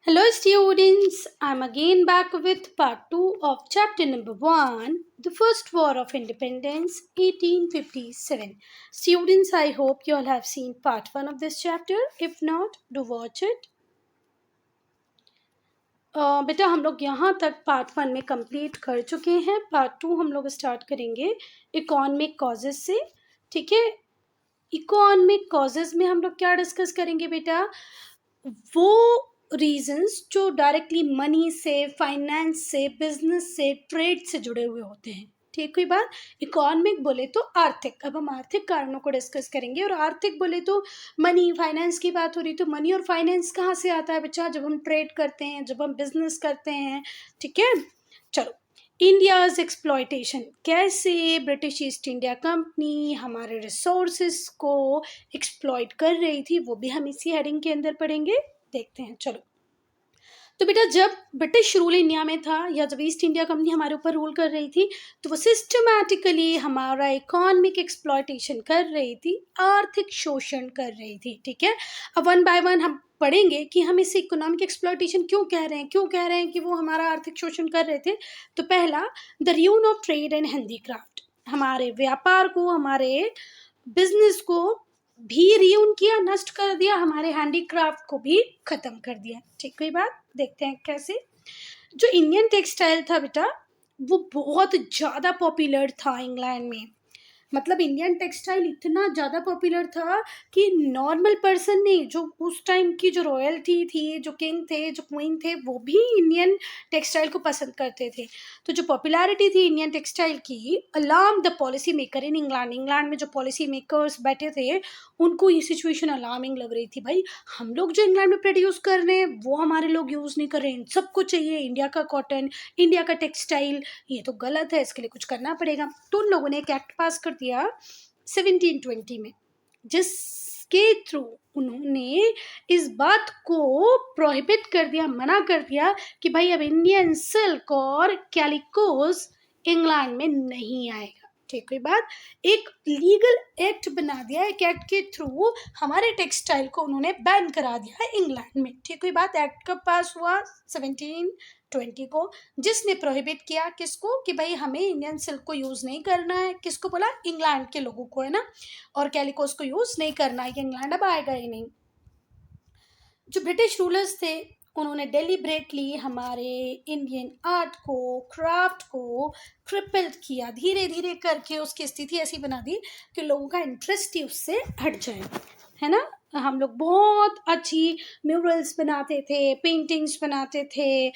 Hello students, I'm again back with part 2 of chapter number 1, The First War of Independence 1857. Students, I hope you all have seen part 1 of this chapter. If not, do watch it. बेटा हम लोग यहाँ तक part 1 में complete कर चुके हैं. Part 2 हम लोग स्टार्ट करेंगे इकोनॉमिक कॉजेज से. ठीक है, इकोनॉमिक कॉजेज में हम लोग क्या डिस्कस करेंगे बेटा? वो रीजंस जो डायरेक्टली मनी से, फाइनेंस से, बिजनेस से, ट्रेड से जुड़े हुए होते हैं. ठीक हुई बात. इकोनॉमिक बोले तो आर्थिक. अब हम आर्थिक कारणों को डिस्कस करेंगे. और आर्थिक बोले तो मनी, फाइनेंस की बात हो रही. तो मनी और फाइनेंस कहाँ से आता है बच्चा? जब हम ट्रेड करते हैं, जब हम बिजनेस करते हैं. ठीक है, चलो. इंडियाज एक्सप्लॉयटेशन, कैसे ब्रिटिश ईस्ट इंडिया कंपनी हमारे रिसोर्सेज को एक्सप्लॉयट कर रही थी, वो भी हम इसी हेडिंग के अंदर पढ़ेंगे. देखते हैं, चलो. तो बेटा जब ब्रिटिश रूल इंडिया में था, या जब ईस्ट इंडिया कंपनी हमारे ऊपर रूल कर रही थी, तो वो सिस्टमैटिकली हमारा इकोनॉमिक एक्सप्लॉयटेशन कर रही थी, आर्थिक शोषण कर रही थी. ठीक है, अब वन बाय वन हम पढ़ेंगे कि हम इसे इकोनॉमिक एक्सप्लॉयटेशन क्यों कह रहे हैं कि वो हमारा आर्थिक शोषण कर रहे थे. तो पहला, the ruin of trade and handicraft, हमारे व्यापार को, हमारे बिजनेस को भी रियून किया, नष्ट कर दिया, हमारे हैंडीक्राफ्ट को भी खत्म कर दिया. ठीक हुई बात. देखते हैं कैसे. जो इंडियन टेक्सटाइल था बेटा, वो बहुत ज़्यादा पॉपुलर था इंग्लैंड में. मतलब इंडियन टेक्सटाइल इतना ज़्यादा पॉपुलर था कि नॉर्मल पर्सन ने, जो उस टाइम की जो रॉयल्टी थी, जो किंग थे, जो क्वीन थे, वो भी इंडियन टेक्सटाइल को पसंद करते थे. तो जो पॉपुलैरिटी थी इंडियन टेक्सटाइल की, alarm the policy maker in England. England में जो पॉलिसी मेकर्स बैठे थे, उनको ये सिचुएशन अलार्मिंग लग रही थी. भाई, हम लोग जो इंग्लैंड में प्रोड्यूस कर रहे हैं वो हमारे लोग यूज़ नहीं कर रहे हैं, सबको चाहिए इंडिया का कॉटन, इंडिया का टेक्सटाइल. ये तो गलत है, इसके लिए कुछ करना पड़ेगा. तो उन लोगों ने एक एक्ट पास कर दिया 1720 में, जिसके थ्रू उन्होंने इस बात को प्रोहिबिट कर दिया, मना कर दिया कि भाई अब इंडियन सिल्क और कैलिकोस इंग्लैंड में नहीं आएगा. ठीक है बात. एक लीगल एक्ट बना दिया. एक एक्ट के थ्रू हमारे टेक्सटाइल को उन्होंने बैन करा दिया इंग्लैंड में. ठीक है बात. एक्ट कब पास हुआ? 1720 को, जिसने प्रोहिबिट किया किसको? कि भाई हमें इंडियन सिल्क को यूज़ नहीं करना है. किसको बोला? इंग्लैंड के लोगों को, है ना. और कैलिकोस को यूज़ नहीं करना है, इंग्लैंड अब आएगा ही नहीं. जो ब्रिटिश रूलर्स थे, उन्होंने डेलिब्रेटली हमारे इंडियन आर्ट को, क्राफ्ट को क्रिपल्ड किया. धीरे धीरे करके उसकी स्थिति ऐसी बना दी कि लोगों का इंटरेस्ट ही उससे हट जाए, है ना. हम लोग बहुत अच्छी म्यूरल्स बनाते थे, पेंटिंग्स बनाते थे,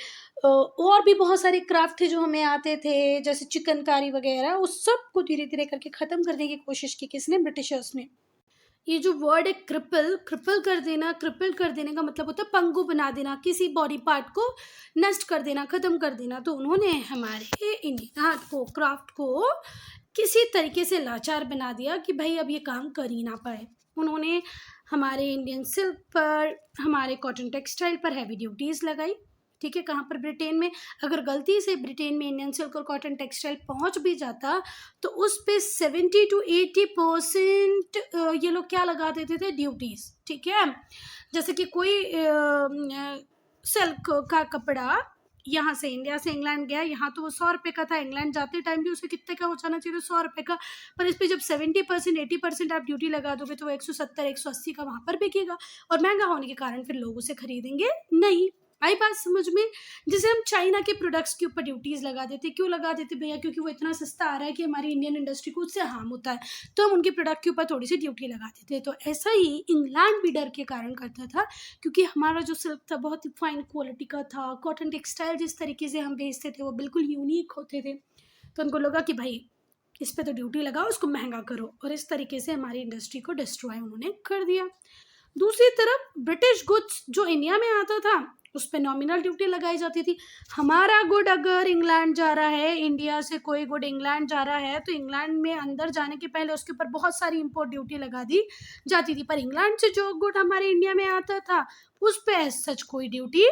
और भी बहुत सारे क्राफ्ट थे जो हमें आते थे, जैसे चिकनकारी वगैरह. उस सब को धीरे धीरे करके ख़त्म करने की कोशिश की. किसने? ब्रिटिशर्स ने. ये जो वर्ड है क्रिपल, क्रिपल कर देना, क्रिपल कर देने का मतलब होता है पंगु बना देना, किसी बॉडी पार्ट को नष्ट कर देना, ख़त्म कर देना. तो उन्होंने हमारे इंडियन आर्ट को, क्राफ्ट को किसी तरीके से लाचार बना दिया कि भाई अब ये काम कर ही ना पाए. उन्होंने हमारे इंडियन सिल्क पर, हमारे कॉटन टेक्सटाइल पर हैवी ड्यूटीज़ लगाई. ठीक है, कहाँ पर? ब्रिटेन में. अगर गलती से ब्रिटेन में इंडियन सिल्क और कॉटन टेक्सटाइल पहुंच भी जाता, तो उस पे 70 to 80% ये लोग क्या लगा देते थे? ड्यूटीज़. ठीक है, जैसे कि कोई सिल्क का कपड़ा यहाँ से, इंडिया से इंग्लैंड गया, यहाँ तो वो 100 रुपये का था, इंग्लैंड जाते टाइम भी उसे कितने का हो जाना चाहिए? 100 रुपये का. पर इस पर जब 70% 80% आप ड्यूटी लगा दोगे, तो वो 170 180 का वहाँ पर बिकेगा. और महंगा होने के कारण फिर लोग उसे खरीदेंगे नहीं. आई बात समझ में? जैसे हम चाइना के प्रोडक्ट्स के ऊपर ड्यूटीज़ लगा देते. क्यों लगा देते भैया? क्योंकि वो इतना सस्ता आ रहा है कि हमारी इंडियन इंडस्ट्री को उससे हार्म होता है, तो हम उनके प्रोडक्ट के ऊपर थोड़ी सी ड्यूटी लगा देते. तो ऐसा ही इंग्लैंड भी डर के कारण करता था, क्योंकि हमारा जो सिल्क था बहुत ही फाइन क्वालिटी का था. कॉटन टेक्सटाइल जिस तरीके से हम बेचते थे वो बिल्कुल यूनिक होते थे. तो उनको लगा कि भाई इस पर तो ड्यूटी लगाओ, उसको महंगा करो. और इस तरीके से हमारी इंडस्ट्री को डिस्ट्रॉय उन्होंने कर दिया. दूसरी तरफ ब्रिटिश गुड्स जो इंडिया में आता था, उस पर नॉमिनल ड्यूटी लगाई जाती थी. हमारा गुड अगर इंग्लैंड जा रहा है, इंडिया से कोई गुड इंग्लैंड जा रहा है, तो इंग्लैंड में अंदर जाने के पहले उसके ऊपर बहुत सारी इंपोर्ट ड्यूटी लगा दी जाती थी. पर इंग्लैंड से जो गुड हमारे इंडिया में आता था, उस पर सच कोई ड्यूटी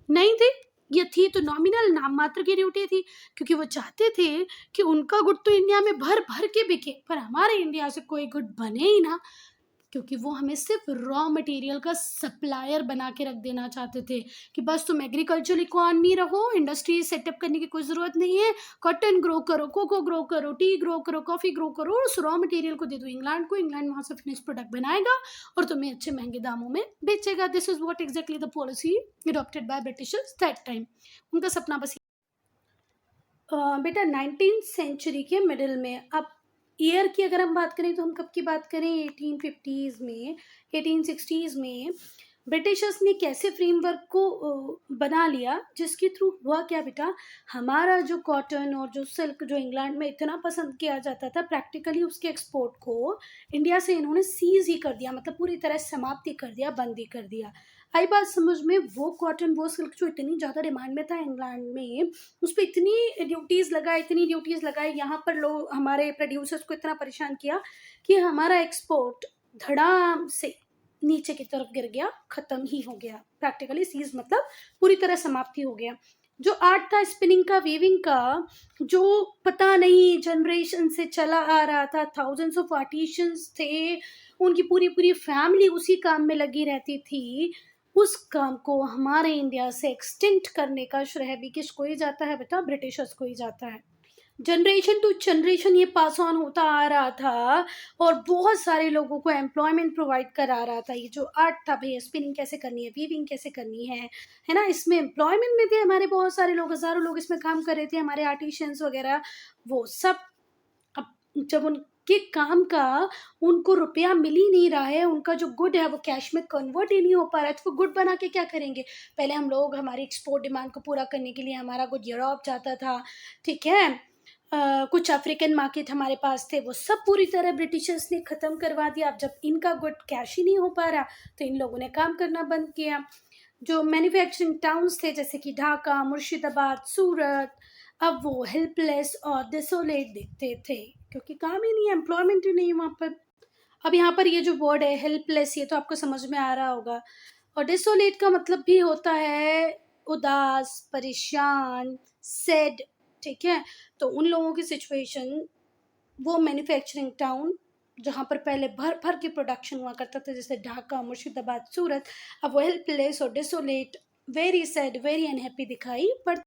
नहीं थी. ये थी तो नॉमिनल, नाम मात्र की ड्यूटी थी, क्योंकि वो चाहते थे कि उनका गुड तो इंडिया में भर भर के बिके, पर हमारे इंडिया से कोई गुड बने ही ना. क्योंकि वो हमें सिर्फ रॉ मटेरियल का सप्लायर बना के रख देना चाहते थे कि बस तुम एग्रीकल्चर इकोनॉमी रहो, इंडस्ट्री सेटअप करने की कोई ज़रूरत नहीं है, कॉटन ग्रो करो, कोको ग्रो करो, टी ग्रो करो, कॉफ़ी ग्रो करो, और उस रॉ मटेरियल को दे दो इंग्लैंड को, इंग्लैंड वहाँ से फिनिश प्रोडक्ट बनाएगा और तुम्हें अच्छे महंगे दामों में बेचेगा। This is what exactly the policy adopted by Britishers that time. उनका सपना बस बेटा 19th सेंचुरी के मिडिल में, अब ईयर की अगर हम बात करें तो हम कब की बात करें, 1850s में, 1860s में ब्रिटिशर्स ने कैसे फ्रेमवर्क को बना लिया, जिसके थ्रू हुआ क्या बेटा, हमारा जो कॉटन और जो सिल्क जो इंग्लैंड में इतना पसंद किया जाता था, प्रैक्टिकली उसके एक्सपोर्ट को इंडिया से इन्होंने सीज ही कर दिया, मतलब पूरी तरह समाप्ति कर दिया, बंद ही कर दिया। आई बात समझ में, वो कॉटन वो सिल्क जो इतनी ज़्यादा डिमांड में था इंग्लैंड में, उस पर इतनी ड्यूटीज़ लगाई, यहाँ पर लोग हमारे प्रोड्यूसर्स को इतना परेशान किया कि हमारा एक्सपोर्ट धड़ाम से नीचे की तरफ गिर गया, ख़त्म ही हो गया, प्रैक्टिकली सीज मतलब पूरी तरह समाप्ति हो गया। जो आर्ट था स्पिनिंग का, वीविंग का, जो पता नहीं जनरेशन से चला आ रहा था, थाउजेंड्स ऑफ आर्टिशियंस थे, उनकी पूरी पूरी फैमिली उसी काम में लगी रहती थी, उस काम को हमारे इंडिया से एक्सटेंट करने का श्रेय भी किसको ही जाता है बेटा, ब्रिटिशर्स को ही जाता है। जनरेशन टू जनरेशन ये पास ऑन होता आ रहा था और बहुत सारे लोगों को एम्प्लॉयमेंट प्रोवाइड करा रहा था। ये जो आर्ट था भैया, स्पिनिंग कैसे करनी है, वीविंग कैसे करनी है ना, इसमें एम्प्लॉयमेंट में थे हमारे बहुत सारे लोग, हज़ारों लोग इसमें काम कर रहे थे, हमारे आर्टिशियंस वगैरह, वो सब। अब जब उनके काम का उनको रुपया मिल ही नहीं रहा है, उनका जो गुड है वो कैश में कन्वर्ट ही नहीं हो पा रहा है, तो वो गुड बना के क्या करेंगे। पहले हम लोग हमारी एक्सपोर्ट डिमांड को पूरा करने के लिए हमारा गुड यूरोप जाता था, ठीक है, कुछ अफ्रीकन मार्केट हमारे पास थे, वो सब पूरी तरह ब्रिटिशर्स ने ख़त्म करवा दिया। अब जब इनका गुड कैश ही नहीं हो पा रहा तो इन लोगों ने काम करना बंद किया। जो मैन्युफैक्चरिंग टाउन्स थे जैसे कि ढाका, मुर्शिदाबाद, सूरत, अब वो हेल्पलेस और डिसोलेट दिखते थे क्योंकि काम ही नहीं है, एम्प्लॉयमेंट ही नहीं है वहाँ पर। अब यहाँ पर ये जो वर्ड है हेल्पलेस, ये तो आपको समझ में आ रहा होगा, और डिसोलेट का मतलब भी होता है उदास, परेशान, सैड, ठीक है। तो उन लोगों की सिचुएशन, वो मैन्युफैक्चरिंग टाउन जहाँ पर पहले भर भर के प्रोडक्शन हुआ करता था जैसे ढाका, मुर्शिदाबाद, सूरत, अब वो हेल्पलेस और desolate, very sad, very unhappy दिखाई पड़ता।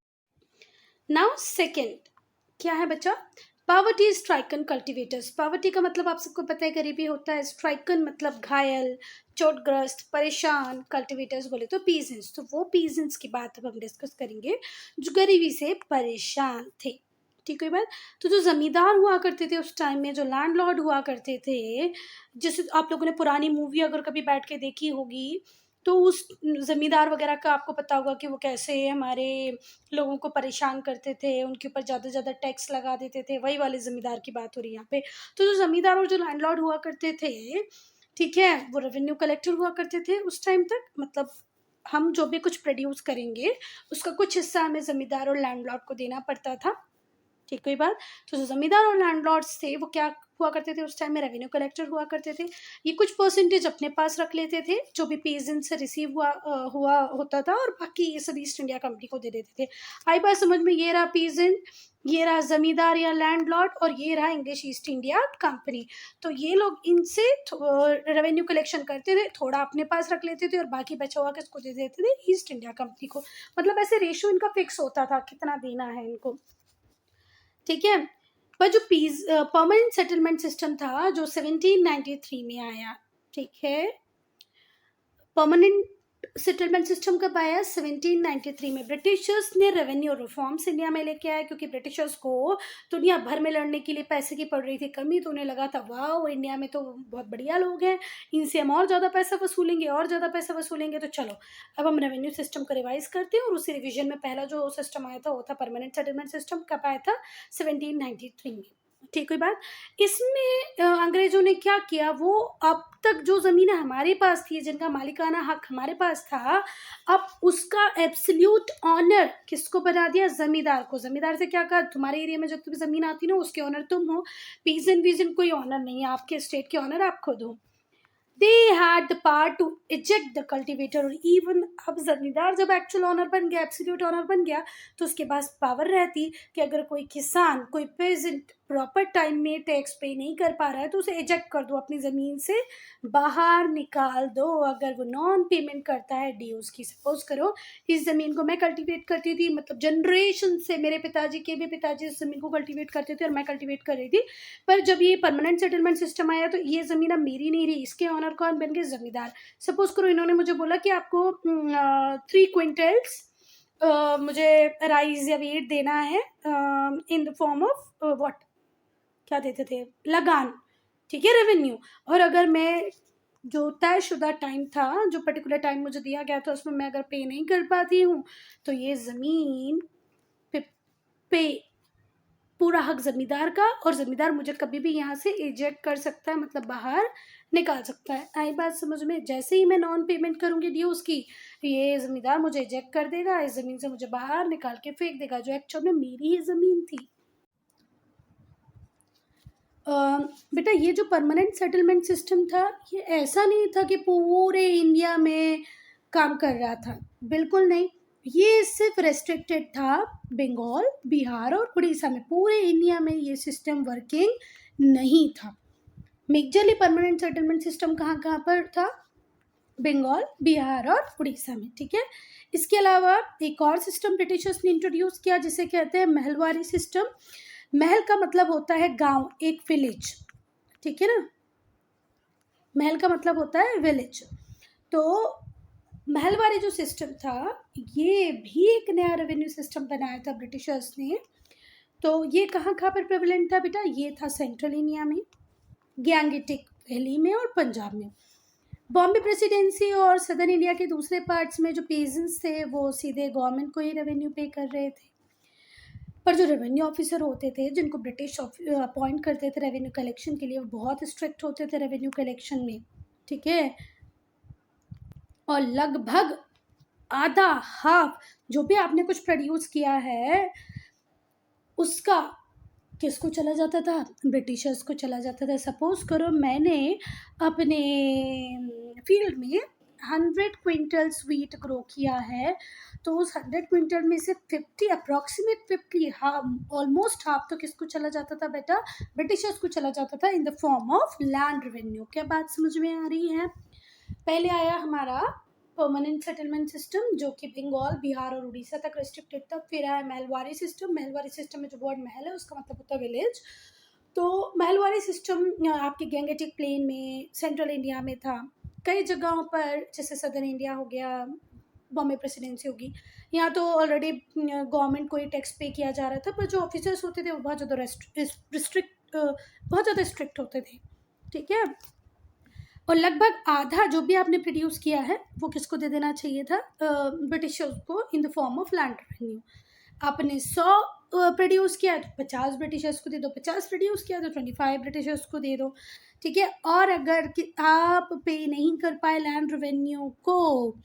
नाउ सेकेंड क्या है बच्चा, पावर्टी स्ट्राइकन कल्टिवेटर्स। पावर्टी का मतलब आप सबको पता है गरीबी होता है, स्ट्राइकन मतलब घायल, चोटग्रस्त, परेशान, कल्टिवेटर्स बोले तो पीजेंट्स, तो वो पीजेंट्स की बात अब हम डिस्कस करेंगे जो गरीबी से परेशान थे, ठीक है बात। तो जो ज़मींदार हुआ करते थे उस टाइम में, जो लैंडलॉर्ड हुआ करते थे, जैसे आप लोगों ने पुरानी मूवी अगर कभी बैठ के देखी होगी तो उस ज़मींदार वगैरह का आपको पता होगा कि वो कैसे हमारे लोगों को परेशान करते थे, उनके ऊपर ज़्यादा से ज़्यादा टैक्स लगा देते थे, वही वाले ज़मींदार की बात हो रही है यहाँ पे। तो जो ज़मींदार और जो लैंडलॉर्ड हुआ करते थे, ठीक है, वो रेवेन्यू कलेक्टर हुआ करते थे उस टाइम तक, मतलब हम जो भी कुछ प्रोड्यूस करेंगे उसका कुछ हिस्सा हमें ज़मींदार और लैंडलॉर्ड को देना पड़ता था, ठीक कोई बात। तो जो ज़मींदार और लैंडलॉर्ड्स थे वो क्या हुआ करते थे उस टाइम में, रेवेन्यू कलेक्टर हुआ करते थे। ये कुछ परसेंटेज अपने पास रख लेते थे जो भी पेजेंट से रिसीव हुआ होता था, और बाकी ये सब ईस्ट इंडिया कंपनी को दे देते थे। आई बात समझ में, ये रहा पेजेंट, ये रहा ज़मींदार या लैंडलॉर्ड, और ये रहा इंग्लिश ईस्ट इंडिया कंपनी। तो ये लोग इनसे रेवेन्यू कलेक्शन करते थे, थोड़ा अपने पास रख लेते थे और बाकी बचा हुआ किसको दे देते थे, ईस्ट इंडिया कंपनी को। मतलब ऐसे रेशियो इनका फिक्स होता था कितना देना है इनको, ठीक है। पर जो परमानेंट सेटलमेंट सिस्टम था जो 1793 में आया, ठीक है, परमानेंट सेटलमेंट सिस्टम कब आया, 1793 में। ब्रिटिशर्स ने रेवेन्यू रिफॉर्म्स इंडिया में लेके आया क्योंकि ब्रिटिशर्स को दुनिया भर में लड़ने के लिए पैसे की पड़ रही थी कमी, तो उन्हें लगा था वाह इंडिया में तो बहुत बढ़िया लोग हैं, इनसे हम और ज़्यादा पैसा वसूलेंगे, और ज़्यादा पैसा वसूलेंगे, तो चलो अब हम रेवेन्यू सिस्टम को रिवाइज करते हैं। और उसी रिविजन में पहला जो सिस्टम आया था वो था परमानेंट सेटलमेंट सिस्टम। कब आया था, 1793 में, ठीक हुई बात। इसमें अंग्रेजों ने क्या किया, वो अब तक जो ज़मीनें हमारे पास थी, जिनका मालिकाना हक हमारे पास था, अब उसका एब्सोल्यूट ऑनर किसको बना दिया, ज़मींदार को। ज़मींदार से क्या कहा, तुम्हारे एरिया में जो तुम्हें ज़मीन आती ना उसके ऑनर तुम हो, पीजेंट वीजेंट कोई ऑनर नहीं है, आपके स्टेट के ऑनर आप खुद हो। They had the power to eject the cultivator, और even अब जमींदार जब एक्चुअल ऑनर बन गया, एब्सोल्यूट ऑनर बन गया, तो उसके पास पावर रहती कि अगर कोई किसान, कोई पेजेंट प्रॉपर टाइम में टैक्स पे नहीं कर पा रहा है तो उसे एजेक्ट कर दो, अपनी ज़मीन से बाहर निकाल दो। अगर वो नॉन पेमेंट करता है ड्यूज़ की, सपोज करो इस ज़मीन को मैं कल्टीवेट करती थी, मतलब जनरेशन से मेरे पिताजी के भी पिताजी इस ज़मीन को कल्टीवेट करते थे और मैं कल्टीवेट कर रही थी, पर जब ये परमानेंट सेटलमेंट सिस्टम आया तो ये ज़मीन अब मेरी नहीं रही, इसके ऑनर कौन बन गए? ज़मींदार। सपोज करो इन्होंने मुझे बोला कि आपको 3 क्विंटल्स मुझे राइस या वीट देना है in the form of what, क्या देते थे, लगान, ठीक है, रेवेन्यू। और अगर मैं जो तयशुदा टाइम था, जो पर्टिकुलर टाइम मुझे दिया गया था, उसमें मैं अगर पे नहीं कर पाती हूँ तो ये ज़मीन पे पूरा हक ज़मींदार का, और ज़मींदार मुझे कभी भी यहाँ से इजेक्ट कर सकता है, मतलब बाहर निकाल सकता है। आई बात समझ में? जैसे ही मैं नॉन पेमेंट करूँगी ड्यूज़ की, ये ज़मींदार मुझे इजेक्ट कर देगा, इस ज़मीन से मुझे बाहर निकाल के फेंक देगा, जो एक्चुअल में मेरी ही ज़मीन थी। बेटा ये जो परमानेंट सेटलमेंट सिस्टम था, ये ऐसा नहीं था कि पूरे इंडिया में काम कर रहा था, बिल्कुल नहीं। ये सिर्फ रेस्ट्रिक्टेड था बंगाल, बिहार और उड़ीसा में, पूरे इंडिया में ये सिस्टम वर्किंग नहीं था। मेजरली परमानेंट सेटलमेंट सिस्टम कहाँ कहाँ पर था? बंगाल, बिहार और उड़ीसा में, ठीक है। इसके अलावा एक और सिस्टम ब्रिटिशर्स ने इंट्रोड्यूस किया जिसे कहते हैं महलवारी सिस्टम। महल का मतलब होता है गांव, एक विलेज, ठीक है ना, महल का मतलब होता है विलेज। तो महलवारी जो सिस्टम था, ये भी एक नया रेवेन्यू सिस्टम बनाया था ब्रिटिशर्स ने। तो ये कहाँ कहाँ पर प्रेवलेंट था बेटा? ये था सेंट्रल इंडिया में, गैंगेटिक वैली में और पंजाब में। बॉम्बे प्रेसिडेंसी और सदर्न इंडिया के दूसरे पार्ट्स में जो पेजेंट्स थे वो सीधे गवर्नमेंट को ही रेवेन्यू पे कर रहे थे, पर जो रेवेन्यू ऑफिसर होते थे जिनको ब्रिटिश अपॉइंट करते थे रेवेन्यू कलेक्शन के लिए, वो बहुत स्ट्रिक्ट होते थे रेवेन्यू कलेक्शन में, ठीक है। और लगभग आधा, हाफ, जो भी आपने कुछ प्रोड्यूस किया है उसका किसको चला जाता था? ब्रिटिशर्स को चला जाता था। सपोज करो मैंने अपने फील्ड में 100 क्विंटल्स वीट ग्रो किया है, तो उस 100 क्विंटल में से 50, अप्रॉक्सीमेट 50, ऑलमोस्ट हाफ तो किसको चला जाता था बेटा? ब्रिटिशर्स को चला जाता था in the form of land revenue. क्या बात समझ में आ रही है? पहले आया हमारा परमानेंट सेटलमेंट सिस्टम जो कि बंगाल, बिहार और उड़ीसा तक रेस्ट्रिक्टेड था। फिर आया महलवारी सिस्टम। महलवारी सिस्टम में जो वर्ड महल है उसका मतलब होता है विलेज। तो महलवारी सिस्टम आपके गैंगेटिक प्लेन में, सेंट्रल इंडिया में था। कई जगहों पर जैसे सदर्न इंडिया हो गया, बॉम्बे प्रेसिडेंसी होगी, यहाँ तो ऑलरेडी गवर्नमेंट को ही टैक्स पे किया जा रहा था, पर जो ऑफिसर्स होते थे वो बहुत ज़्यादा स्ट्रिक्ट होते थे, ठीक है। और लगभग आधा जो भी आपने प्रोड्यूस किया है वो किसको दे देना चाहिए था? ब्रिटिशर्स को in the form of land revenue. आपने 100 प्रोड्यूस किया तो 50 ब्रिटिशर्स को दे दो, 50 प्रोड्यूस किया तो 25 ब्रिटिशर्स को दे दो, ठीक है। और अगर कि आप पे नहीं कर पाए लैंड रेवेन्यू को,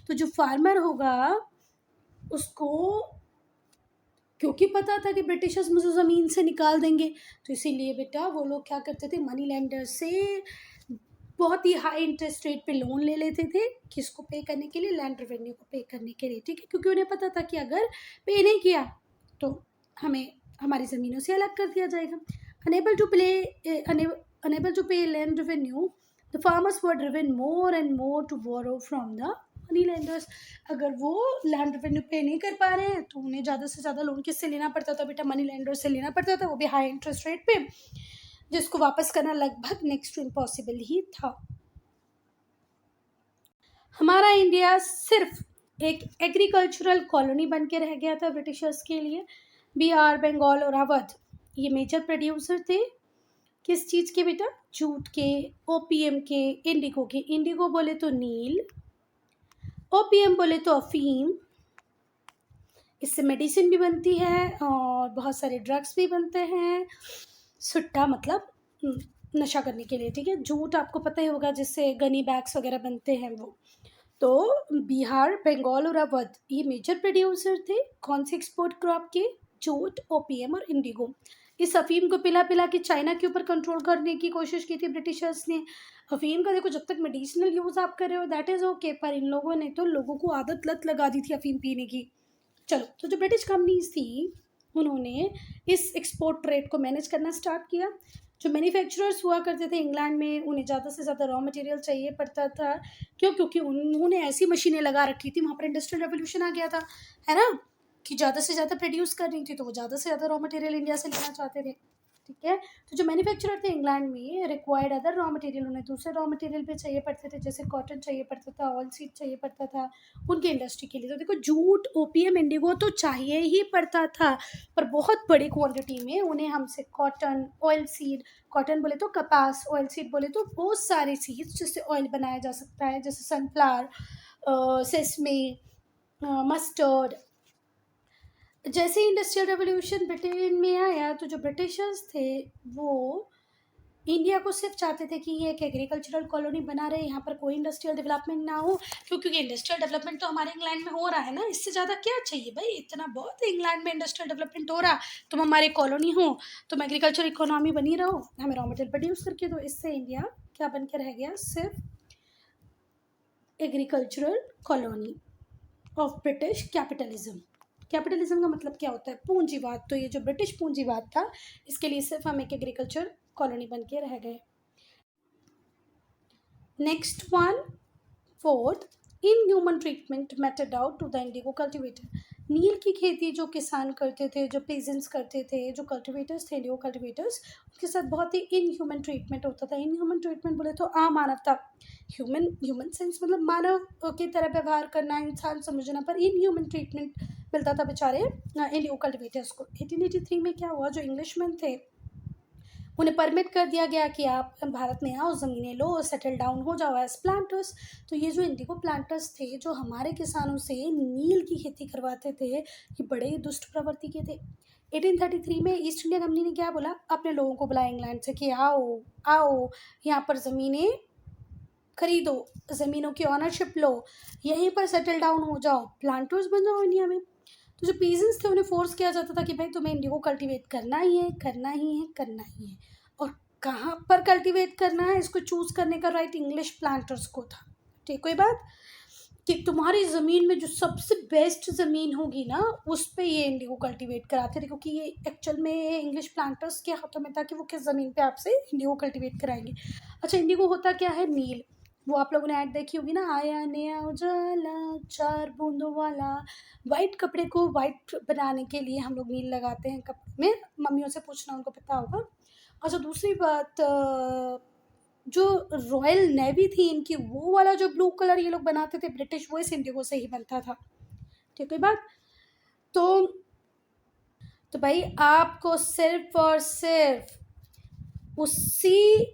तो जो फार्मर होगा उसको, क्योंकि पता था कि ब्रिटिशर्स मुझे ज़मीन से निकाल देंगे, तो इसीलिए बेटा वो लोग क्या करते थे? मनी लेंडर से बहुत ही हाई इंटरेस्ट रेट पे लोन ले लेते थे, किसको पे करने के लिए? लैंड रेवेन्यू को पे करने के लिए, ठीक है। क्योंकि उन्हें पता था कि अगर पे नहीं किया तो हमें हमारी ज़मीनों से अलग कर दिया जाएगा। Unable to pay land revenue, the farmers were driven more and more to borrow from the money lenders. अगर वो लैंड रेवेन्यू पे नहीं कर पा रहे हैं तो उन्हें ज़्यादा से ज़्यादा लोन किससे लेना पड़ता था बेटा? मनी लेंडर से लेना पड़ता था, वो भी हाई इंटरेस्ट रेट पे, जिसको वापस करना लगभग नेक्स्ट टू इम्पॉसिबल ही था। हमारा इंडिया सिर्फ एक एग्रीकल्चरल कॉलोनी बन के रह गया था ब्रिटिशर्स के लिए। बिहार, बंगाल और अवध ये मेजर प्रोड्यूसर थे किस चीज़ के बेटा? जूट के, ओपीएम के, इंडिगो के। इंडिगो बोले तो नील, ओपीएम बोले तो अफीम। इससे मेडिसिन भी बनती है और बहुत सारे ड्रग्स भी बनते हैं। सुट्टा मतलब नशा करने के लिए, ठीक है। जूट आपको पता ही होगा जिससे गनी बैग्स वगैरह बनते हैं वो। तो बिहार, बंगाल और अवध ये मेजर प्रोड्यूसर थे कौन से एक्सपोर्ट क्रॉप के? जूट, ओपीएम और इंडिगो। इस अफीम को पिला पिला के चाइना के ऊपर कंट्रोल करने की कोशिश की थी ब्रिटिशर्स ने। अफीम का देखो, जब तक मेडिसिनल यूज़ आप कर रहे हो दैट इज़ ओके, पर इन लोगों ने तो लोगों को आदत लत लगा दी थी अफीम पीने की। चलो, तो जो ब्रिटिश कंपनीज थी उन्होंने इस एक्सपोर्ट ट्रेड को मैनेज करना स्टार्ट किया। जो मैन्युफैक्चरर्स हुआ करते थे इंग्लैंड में, उन्हें ज़्यादा से ज़्यादा रॉ मटेरियल चाहिए पड़ता था। क्यों? क्योंकि उन्होंने ऐसी मशीनें लगा रखी थी, वहाँ पर इंडस्ट्रियल रेवोल्यूशन आ गया था, है ना, कि ज़्यादा से ज़्यादा प्रोड्यूस कर रही थी, तो वो ज़्यादा से ज़्यादा रॉ मटेरियल इंडिया से लेना चाहते थे। ठीक है, तो जो मैन्युफैक्चरर थे इंग्लैंड में, रिक्वायर्ड अदर रॉ मटेरियल, उन्हें दूसरे रॉ मटेरियल पे चाहिए पड़ते थे, जैसे कॉटन चाहिए पड़ता था, ऑयल सीड चाहिए पड़ता था उनके इंडस्ट्री के लिए। तो देखो, जूट, ओपीएम, इंडिगो तो चाहिए ही पड़ता था, पर बहुत बड़ी क्वांटिटी में उन्हें हमसे कॉटन, ऑयल सीड, कॉटन बोले तो कपास, ऑयल सीड बोले तो बहुत सारे सीड्स जिससे ऑयल बनाया जा सकता है, जैसे सनफ्लावर, सेसमे, मस्टर्ड। जैसे इंडस्ट्रियल रेवोल्यूशन ब्रिटेन में आया, तो जो ब्रिटिशर्स थे वो इंडिया को सिर्फ चाहते थे कि ये एक एग्रीकल्चरल कॉलोनी बना रहे, यहाँ पर कोई इंडस्ट्रियल डेवलपमेंट ना हो, क्योंकि इंडस्ट्रियल डेवलपमेंट तो हमारे इंग्लैंड में हो रहा है ना, इससे ज़्यादा क्या चाहिए भाई, इतना बहुत है इंग्लैंड में इंडस्ट्रियल डेवलपमेंट हो रहा, तुम हमारी कॉलोनी हो, तुम एग्रीकल्चर इकोनॉमी बनी रहो, हमें रॉ मटेरियल प्रोड्यूस करके दो। इससे इंडिया क्या बन के रह गया, सिर्फ agricultural colony of British capitalism. Capitalism का मतलब क्या होता है, पूंजीवाद। तो ये जो ब्रिटिश पूंजीवाद था, इसके लिए सिर्फ हम एक एग्रीकल्चर कॉलोनी बन के रह गए। Next one, fourth, inhuman treatment meted out to the indigo cultivator. नील की खेती जो किसान करते थे, जो पेजेंट्स करते थे, जो कल्टिवेटर्स थे, इंडिगो कल्टिवेटर्स, उनके साथ बहुत ही इनह्यूमन ट्रीटमेंट होता था। इनह्यूमन ट्रीटमेंट बोले तो अमानवता, ह्यूमन सेंस मतलब मानव की तरह व्यवहार करना, इंसान समझना, पर इनह्यूमन ट्रीटमेंट मिलता था बेचारे इंडिगो कल्टिवेटर्स को। 1883 में क्या हुआ, जो इंग्लिशमैन थे उन्हें परमिट कर दिया गया कि आप भारत में आओ, ज़मीनें लो, सेटल डाउन हो जाओ एज प्लांटर्स। तो ये जो इंडिगो प्लांटर्स थे, जो हमारे किसानों से नील की खेती करवाते थे, ये बड़े ही दुष्ट प्रवृत्ति के थे। 1833 में ईस्ट इंडिया कंपनी ने क्या बोला, अपने लोगों को बुलाया इंग्लैंड से कि आओ आओ, यहाँ पर ज़मीनें खरीदो, ज़मीनों की ऑनरशिप लो, यहीं पर सेटल डाउन हो जाओ, प्लांटर्स बन जाओ इंडिया में। तो जो पीजेंट्स थे उन्हें फोर्स किया जाता था कि भाई तुम्हें इंडिगो कल्टीवेट करना ही है, करना ही है, करना ही है। और कहाँ पर कल्टीवेट करना है, इसको चूज़ करने का राइट इंग्लिश प्लांटर्स को था। ठीक, कोई बात, कि तुम्हारी ज़मीन में जो सबसे बेस्ट ज़मीन होगी ना, उस पर ये इंडिगो कल्टीवेट कराते थे, क्योंकि ये एक्चुअल में इंग्लिश प्लांटर्स के हाथों में था कि वो किस ज़मीन पे आपसे इंडिगो कल्टीवेट कराएंगे। अच्छा, इंडिगो होता क्या है, नील। वो आप लोगों ने ऐड देखी होगी ना, आया नया उजाला चार बूंदों वाला। वाइट कपड़े को वाइट बनाने के लिए हम लोग नील लगाते हैं कपड़े में, मम्मियों से पूछना, उनको पता होगा। अच्छा, दूसरी बात, जो रॉयल नेवी थी इनकी, वो वाला जो ब्लू कलर ये लोग बनाते थे ब्रिटिश, वो इस इंडिगो से ही बनता था। ठीक है बात। तो भाई आपको सिर्फ और सिर्फ उसी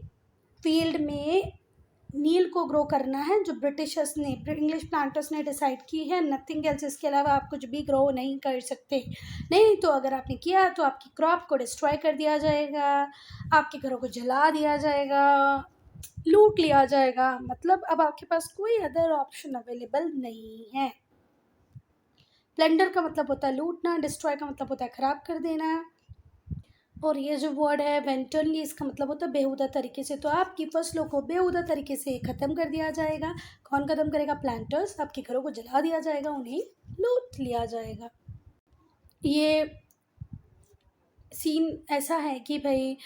फील्ड में नील को ग्रो करना है जो ब्रिटिशर्स ने, इंग्लिश प्लांटर्स ने डिसाइड की है, नथिंग एल्स। इसके अलावा आप कुछ भी ग्रो नहीं कर सकते। नहीं तो अगर आपने किया तो आपकी क्रॉप को डिस्ट्रॉय कर दिया जाएगा, आपके घरों को जला दिया जाएगा, लूट लिया जाएगा। मतलब अब आपके पास कोई अदर ऑप्शन अवेलेबल नहीं है। प्लंडर का मतलब होता है लूटना, डिस्ट्रॉय का मतलब होता है खराब कर देना, और ये जो वर्ड है वेंटरली, इसका मतलब होता है बेहुदा तरीके से। तो आपकी फसलों को बेहुदा तरीके से ख़त्म कर दिया जाएगा। कौन ख़त्म करेगा, प्लांटर्स। आपके घरों को जला दिया जाएगा, उन्हें लूट लिया जाएगा। ये सीन ऐसा है कि भाई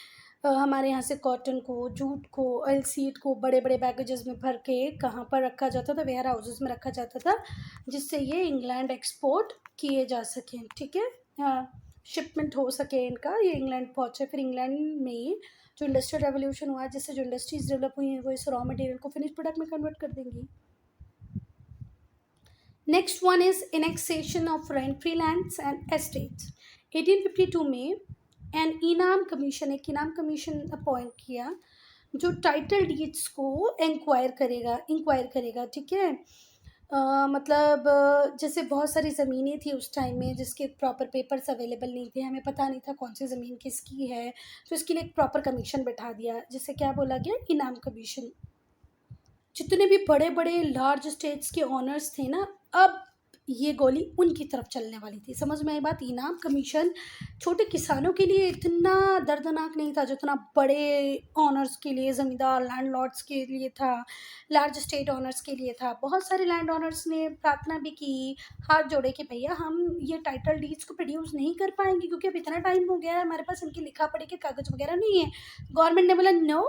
हमारे यहाँ से कॉटन को, जूट को, ऑयल सीड को बड़े बड़े बैगेजेस में भर के कहाँ पर रखा जाता था, वेयर हाउसेस में रखा जाता था, जिससे ये इंग्लैंड एक्सपोर्ट किए जा सकें। ठीक है, हाँ, शिपमेंट हो सके इनका, ये इंग्लैंड पहुँचे। फिर इंग्लैंड में जो इंडस्ट्रियल रेवोल्यूशन हुआ, जिससे जो इंडस्ट्रीज डेवलप हुई हैं, वो इस रॉ मटेरियल को फिनिश प्रोडक्ट में कन्वर्ट कर देंगी। Next one is annexation of rent free lands and estates. 1852 में एक इनाम कमीशन अपॉइंट किया, जो टाइटल डीड्स को इंक्वायर करेगा। ठीक है, मतलब जैसे बहुत सारी ज़मीनें थी उस टाइम में जिसके प्रॉपर पेपर्स अवेलेबल नहीं थे, हमें पता नहीं था कौन सी ज़मीन किसकी है, तो इसके लिए एक प्रॉपर कमीशन बैठा दिया, जिसे क्या बोला गया, इनाम कमीशन। जितने भी बड़े बड़े लार्ज स्टेट्स के ऑनर्स थे ना, अब ये गोली उनकी तरफ चलने वाली थी। समझ में आई बात? इनाम कमीशन छोटे किसानों के लिए इतना दर्दनाक नहीं था जितना बड़े ऑनर्स के लिए, ज़मींदार लैंडलॉर्ड्स के लिए था, लार्ज स्टेट ऑनर्स के लिए था। बहुत सारे लैंड ऑनर्स ने प्रार्थना भी की, हाथ जोड़े कि भैया हम ये टाइटल डीड्स को प्रोड्यूस नहीं कर पाएंगे क्योंकि अब इतना टाइम हो गया है, हमारे पास इनकी लिखा पढ़ी के कागज़ वगैरह नहीं है। गवर्नमेंट ने बोला नो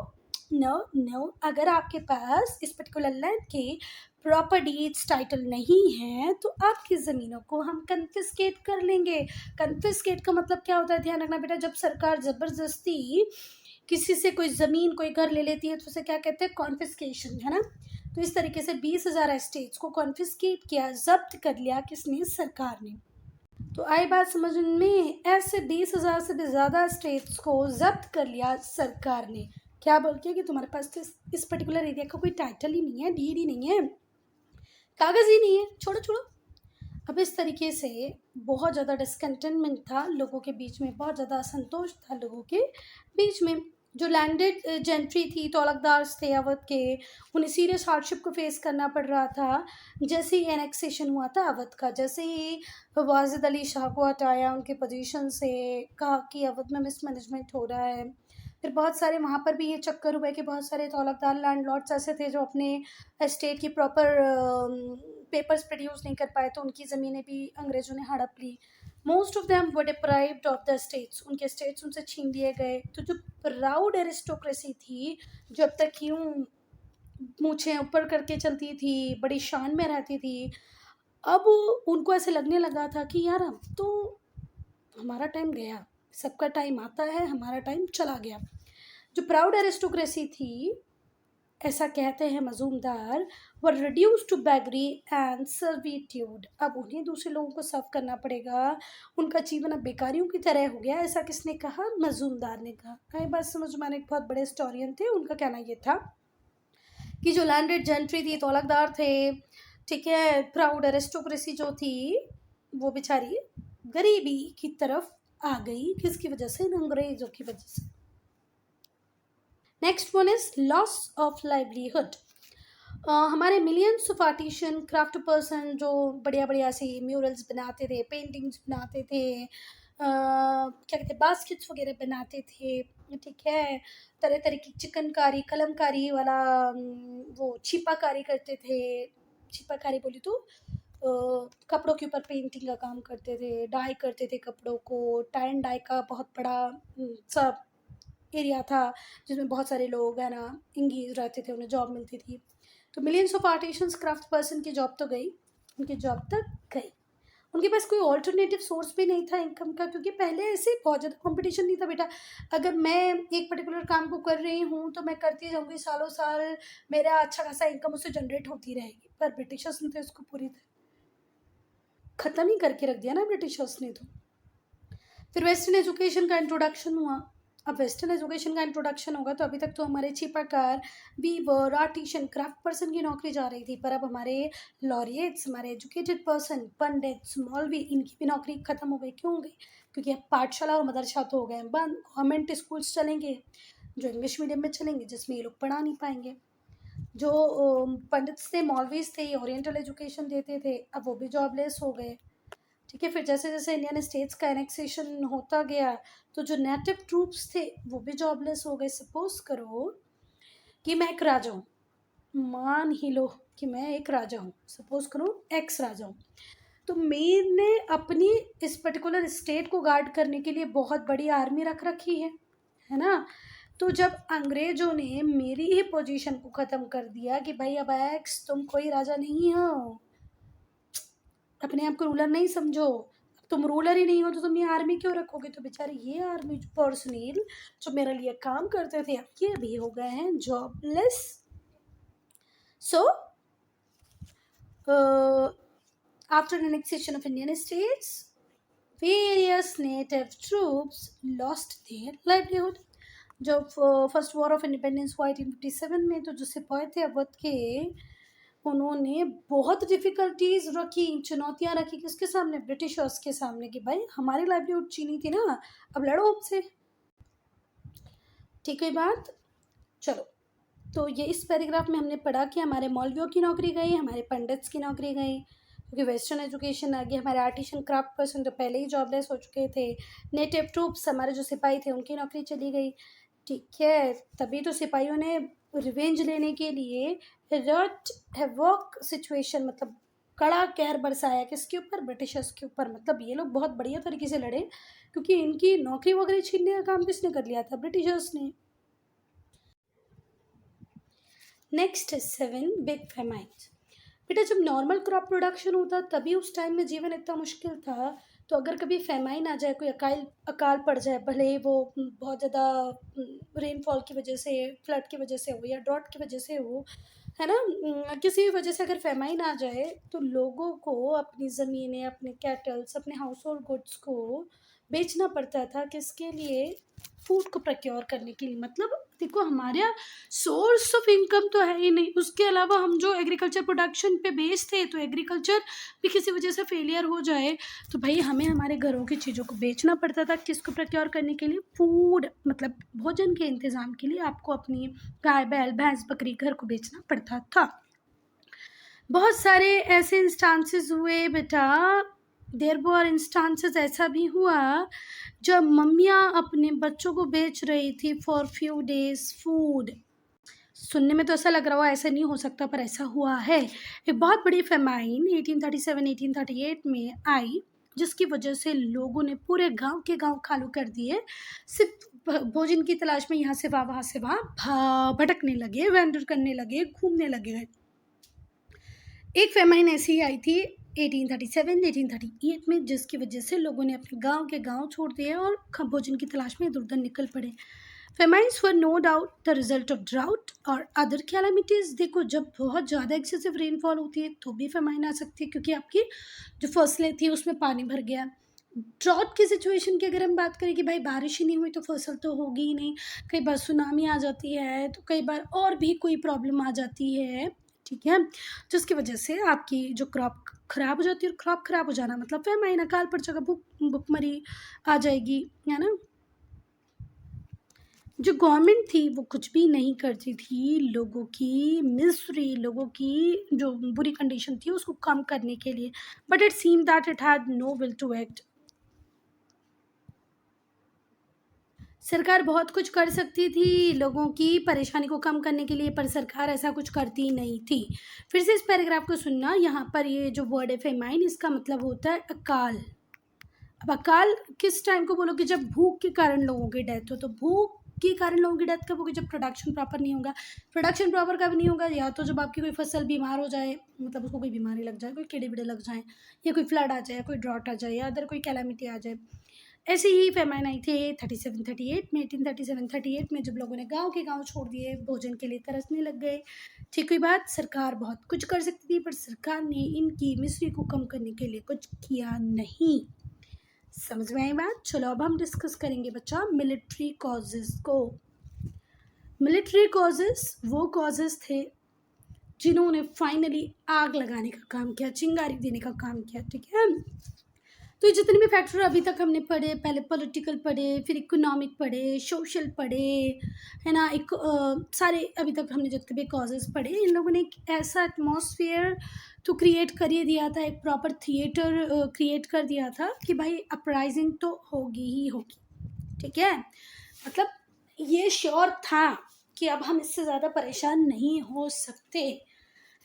नो नो, अगर आपके पास इस पर्टिकुलर लैंड के प्रॉपर डीड्स टाइटल नहीं है तो आपकी ज़मीनों को हम कन्फिस्केट कर लेंगे। कन्फिस्केट का मतलब क्या होता है, ध्यान रखना बेटा, जब सरकार ज़बरदस्ती किसी से कोई ज़मीन कोई घर ले लेती है तो उसे क्या कहते हैं, कॉन्फिस्केशन, है ना। तो इस तरीके से 20,000 एस्टेट्स को कॉन्फिस्केट किया, जब्त कर लिया, किसने, सरकार ने। तो आई बात समझ में? ऐसे 20,000 से भी ज़्यादा स्टेट्स को जब्त कर लिया सरकार ने, क्या बोल के कि तुम्हारे पास तो इस पर्टिकुलर एरिया का कोई टाइटल ही नहीं है, डीड ही नहीं है, कागज़ ही नहीं है, छोड़ो छोड़ो। अब इस तरीके से बहुत ज़्यादा डिसकंटेनमेंट था लोगों के बीच में, बहुत ज़्यादा असंतोष था लोगों के बीच में। जो लैंडेड जेंट्री थी, तौलकदार थे अवध के, उन्हें सीरियस हार्डशिप को फेस करना पड़ रहा था। जैसे ही एनेक्सेशन हुआ था अवध का, जैसे ही वाजिद अली शाह को हटाया उनके पोजीशन से, कहा कि अवध में मिसमैनेजमेंट हो रहा है, फिर बहुत सारे वहाँ पर भी ये चक्कर हुए कि बहुत सारे तौलकदार लैंडलॉर्ड्स ऐसे थे जो अपने एस्टेट की प्रॉपर पेपर्स प्रोड्यूस नहीं कर पाए, तो उनकी ज़मीनें भी अंग्रेज़ों ने हड़प ली। Most of them were deprived of the states, उनके स्टेट्स उनसे छीन लिए गए। तो जो प्राउड एरिस्टोक्रेसी थी, जो अब तक यूँ मूँछें ऊपर करके चलती थी, बड़ी शान में रहती थी, अब उनको ऐसे लगने लगा था कि यार अब तो हमारा टाइम गया, सबका टाइम आता है, हमारा टाइम चला गया। जो प्राउड एरिस्टोक्रेसी थी, ऐसा कहते हैं मजूमदार, वर रिड्यूस टू बैगरी एंड सर्विट्यूड। अब उन्हें दूसरे लोगों को सर्व करना पड़ेगा, उनका जीवन अब बेकारियों की तरह हो गया। ऐसा किसने कहा? मजूमदार ने कहा। आई बात समझ में? एक बहुत बड़े हिस्टोरियन थे, उनका कहना ये था कि जो लैंडेड जेंट्री थी, तौलकदार थे, ठीक है, प्राउड एरिस्टोक्रेसी जो थी, वो बेचारी गरीबी की तरफ आ गई। किसकी वजह से? इन अंग्रेजों की वजह से। Next one is loss of livelihood. हमारे millions of artisan craft person जो बढ़िया बढ़िया से म्यूरल्स बनाते थे, पेंटिंग्स बनाते थे, क्या कहते हैं, बास्केट्स वगैरह बनाते थे, ठीक है, तरह तरह की चिकनकारी, कलमकारी वाला वो छिपाकारी करते थे। छिपाकारी बोली तो कपड़ों के ऊपर पेंटिंग का काम करते थे, डाई करते थे कपड़ों को। टाई एंड डाई का बहुत बड़ा सब एरिया था जिसमें बहुत सारे लोग है ना इंगेज रहते थे, उन्हें जॉब मिलती थी। तो millions of artisans craft person की जॉब तो गई, उनकी जॉब तक गई। उनके पास कोई ऑल्टरनेटिव सोर्स भी नहीं था इनकम का, क्योंकि पहले ऐसे बहुत ज़्यादा कंपटीशन नहीं था बेटा। अगर मैं एक पर्टिकुलर काम को कर रही हूँ तो मैं करती जाऊँगी सालों साल, मेरा अच्छा खासा इनकम उससे जनरेट होती रहेगी। पर ब्रिटिशर्स ने तो इसको पूरी ख़त्म ही करके रख दिया ना ब्रिटिशर्स ने तो। फिर वेस्टर्न एजुकेशन का इंट्रोडक्शन हुआ। अब वेस्टर्न एजुकेशन का इंट्रोडक्शन होगा तो अभी तक तो हमारे छिपाकार, वीवर, आर्टिशन, क्राफ्ट पर्सन की नौकरी जा रही थी, पर अब हमारे लॉरिएट्स, हमारे एजुकेटेड पर्सन, पंडित, मौलवी, इनकी भी नौकरी खत्म हो गई। क्यों हो गई? क्योंकि अब पाठशाला और मदरसा तो हो गए बंद, गवर्नमेंट स्कूल्स चलेंगे जो इंग्लिश मीडियम में चलेंगे, जिसमें ये लोग पढ़ा नहीं पाएंगे। जो पंडित थे, मौलवीज थे, ओरिएंटल एजुकेशन देते थे, अब वो भी जॉबलेस हो गए। ठीक है, फिर जैसे जैसे इंडियन स्टेट्स का एनेक्सेशन होता गया तो जो नेटिव ट्रूप्स थे वो भी जॉबलेस हो गए। सपोज करो कि मैं एक राजा हूँ, मान ही लो कि मैं एक राजा हूँ, सपोज करो एक्स राजा हूँ, तो मैंने अपनी इस पर्टिकुलर स्टेट को गार्ड करने के लिए बहुत बड़ी आर्मी रख रखी है ना। तो जब अंग्रेजों ने मेरी ही पोजीशन को ख़त्म कर दिया कि भाई अब एक्स तुम कोई राजा नहीं हो, अपने आप को रूलर नहीं समझो, तुम रूलर ही नहीं हो तो तुम ये आर्मी क्यों रखोगे, तो बेचारे ये आर्मी पर्सनल जो मेरे लिए काम करते थे अब ये भी हो गए हैं jobless. So after annexation of Indian states, various native troops lost their livelihood। जब फर्स्ट वॉर ऑफ इंडिपेंडेंस हुआ 1857 में, तो जो सिपाही थे अवध के, उन्होंने बहुत डिफ़िकल्टीज रखी, चुनौतियां रखी किसके सामने? ब्रिटिशर्स के सामने, कि भाई हमारी लाइवलीहुड छीनी थी ना, अब लड़ो हमसे। ठीक है बात? चलो, तो ये इस पैराग्राफ में हमने पढ़ा कि हमारे मौलवियों की नौकरी गई, हमारे पंडित्स की नौकरी गई, क्योंकि वेस्टर्न एजुकेशन आ गई, हमारे आर्टिशन क्राफ्ट पर्सन तो पहले ही जॉबलेस हो चुके थे, नेटिव ट्रूप्स हमारे जो सिपाही थे उनकी नौकरी चली गई, ठीक है। तभी तो सिपाहियों ने रिवेंज लेने के लिए रॉट हैवॉक सिचुएशन मतलब कड़ा कहर बरसाया किसके ऊपर, ब्रिटिशर्स के ऊपर। मतलब ये लोग बहुत बढ़िया तरीके से लड़े, क्योंकि इनकी नौकरी वगैरह छीनने का काम किसने कर लिया था, ब्रिटिशर्स ने। Next 7 big famines. बेटा जब नॉर्मल क्रॉप प्रोडक्शन होता तभी उस टाइम में जीवन इतना मुश्किल था, तो अगर कभी फेमाइन आ जाए, कोई अकाल अकाल पड़ जाए, भले ही वो बहुत ज़्यादा रेनफॉल की वजह से, फ्लड की वजह से हो या ड्रॉट की वजह से हो, है ना, किसी भी वजह से अगर फेमाइन आ जाए तो लोगों को अपनी ज़मीनें, अपने कैटल्स, अपने हाउस होल्ड गुड्स को बेचना पड़ता था। किसके लिए, फूड को प्रोक्योर करने के लिए। मतलब देखो हमारे यहाँ सोर्स ऑफ इनकम तो है ही नहीं, उसके अलावा हम जो एग्रीकल्चर प्रोडक्शन पे बेस्ड थे, तो एग्रीकल्चर भी किसी वजह से फेलियर हो जाए तो भाई हमें हमारे घरों की चीज़ों को बेचना पड़ता था। किसको प्रोक्योर करने के लिए, फूड मतलब भोजन के इंतज़ाम के लिए आपको अपनी गाय बैल भैंस बकरी घर को बेचना पड़ता था। बहुत सारे ऐसे इंस्टांसेस हुए बेटा, देयर वर इंस्टांसेस ऐसा भी हुआ जब मम्मियाँ अपने बच्चों को बेच रही थी फॉर फ्यू डेज फूड। सुनने में तो ऐसा लग रहा हो ऐसा नहीं हो सकता, पर ऐसा हुआ है। एक बहुत बड़ी फेमाइन 1837-1838 में आई, जिसकी वजह से लोगों ने पूरे गांव के गांव खाली कर दिए, सिर्फ भोजन की तलाश में यहाँ से वहाँ भटकने लगे, वेंडर करने लगे, घूमने लगे। एक फेमाइन ऐसी ही आई थी 1837-1838 में, जिसकी वजह से लोगों ने अपने गांव के गांव छोड़ दिए और भोजन की तलाश में इधर उधर निकल पड़े। Famines were no doubt the result of drought और अदर कैलामिटीज़। देखो जब बहुत ज़्यादा एक्सेसिव रेनफॉल होती है तो भी फेमाइन आ सकती है, क्योंकि आपकी जो फसलें थी उसमें पानी भर गया। ड्राउट की सिचुएशन की अगर हम बात करें कि भाई बारिश ही नहीं हुई तो फसल तो होगी ही नहीं, कई बार सुनामी आ जाती है, तो कई बार और भी कोई प्रॉब्लम आ जाती है, ठीक है, जिसकी वजह से आपकी जो क्रॉप ख़राब हो जाती है। और क्रॉप ख़राब हो जाना मतलब फेमाइन, अकाल पड़ जाएगा, भुखमरी आ जाएगी, है ना। जो गवर्नमेंट थी वो कुछ भी नहीं करती थी लोगों की मिजरी, लोगों की जो बुरी कंडीशन थी उसको कम करने के लिए, but it seem that it had no will to act. सरकार बहुत कुछ कर सकती थी लोगों की परेशानी को कम करने के लिए, पर सरकार ऐसा कुछ करती नहीं थी। फिर से इस पैराग्राफ को सुनना, यहाँ पर ये जो वर्ड है फेमाइन, इसका मतलब होता है अकाल। अब अकाल किस टाइम को बोलोगे, जब भूख के कारण लोगों की डेथ हो। तो भूख के कारण लोगों की डेथ कब होगी, जब प्रोडक्शन प्रॉपर नहीं होगा। प्रोडक्शन प्रॉपर कब नहीं होगा, या तो जब आपकी कोई फसल बीमार हो जाए, मतलब उसको कोई बीमारी लग जाए, कोई कीड़े वीड़े लग जाए, या कोई फ्लड आ जाए, कोई ड्रॉट आ जाए, या अदर कोई कैलामिटी आ जाए। ऐसे ही फेमाइन आई थी 37-38 में। 1837-38 में जब लोगों ने गांव के गांव छोड़ दिए, भोजन के लिए तरसने लग गए। ठीक हुई बात, सरकार बहुत कुछ कर सकती थी, पर सरकार ने इनकी मिजरी को कम करने के लिए कुछ किया नहीं। समझ में आई बात। चलो अब हम डिस्कस करेंगे बच्चा मिलिट्री कॉजेज़ को। मिलिट्री कॉजेज़ वो कॉजेज़ थे जिन्होंने फाइनली आग लगाने का काम किया, चिंगारी देने का काम किया, ठीक है। तो ये जितने भी फैक्टर अभी तक हमने पढ़े, पहले पॉलिटिकल पढ़े, फिर इकोनॉमिक पढ़े, सोशल पढ़े, है ना, एक सारे अभी तक हमने जितने भी कॉजेज़ पढ़े, इन लोगों ने एक ऐसा एटमॉस्फेयर तो क्रिएट कर ही दिया था, एक प्रॉपर थिएटर क्रिएट कर दिया था कि भाई अपराइजिंग तो होगी ही होगी, ठीक है। मतलब ये श्योर था कि अब हम इससे ज़्यादा परेशान नहीं हो सकते,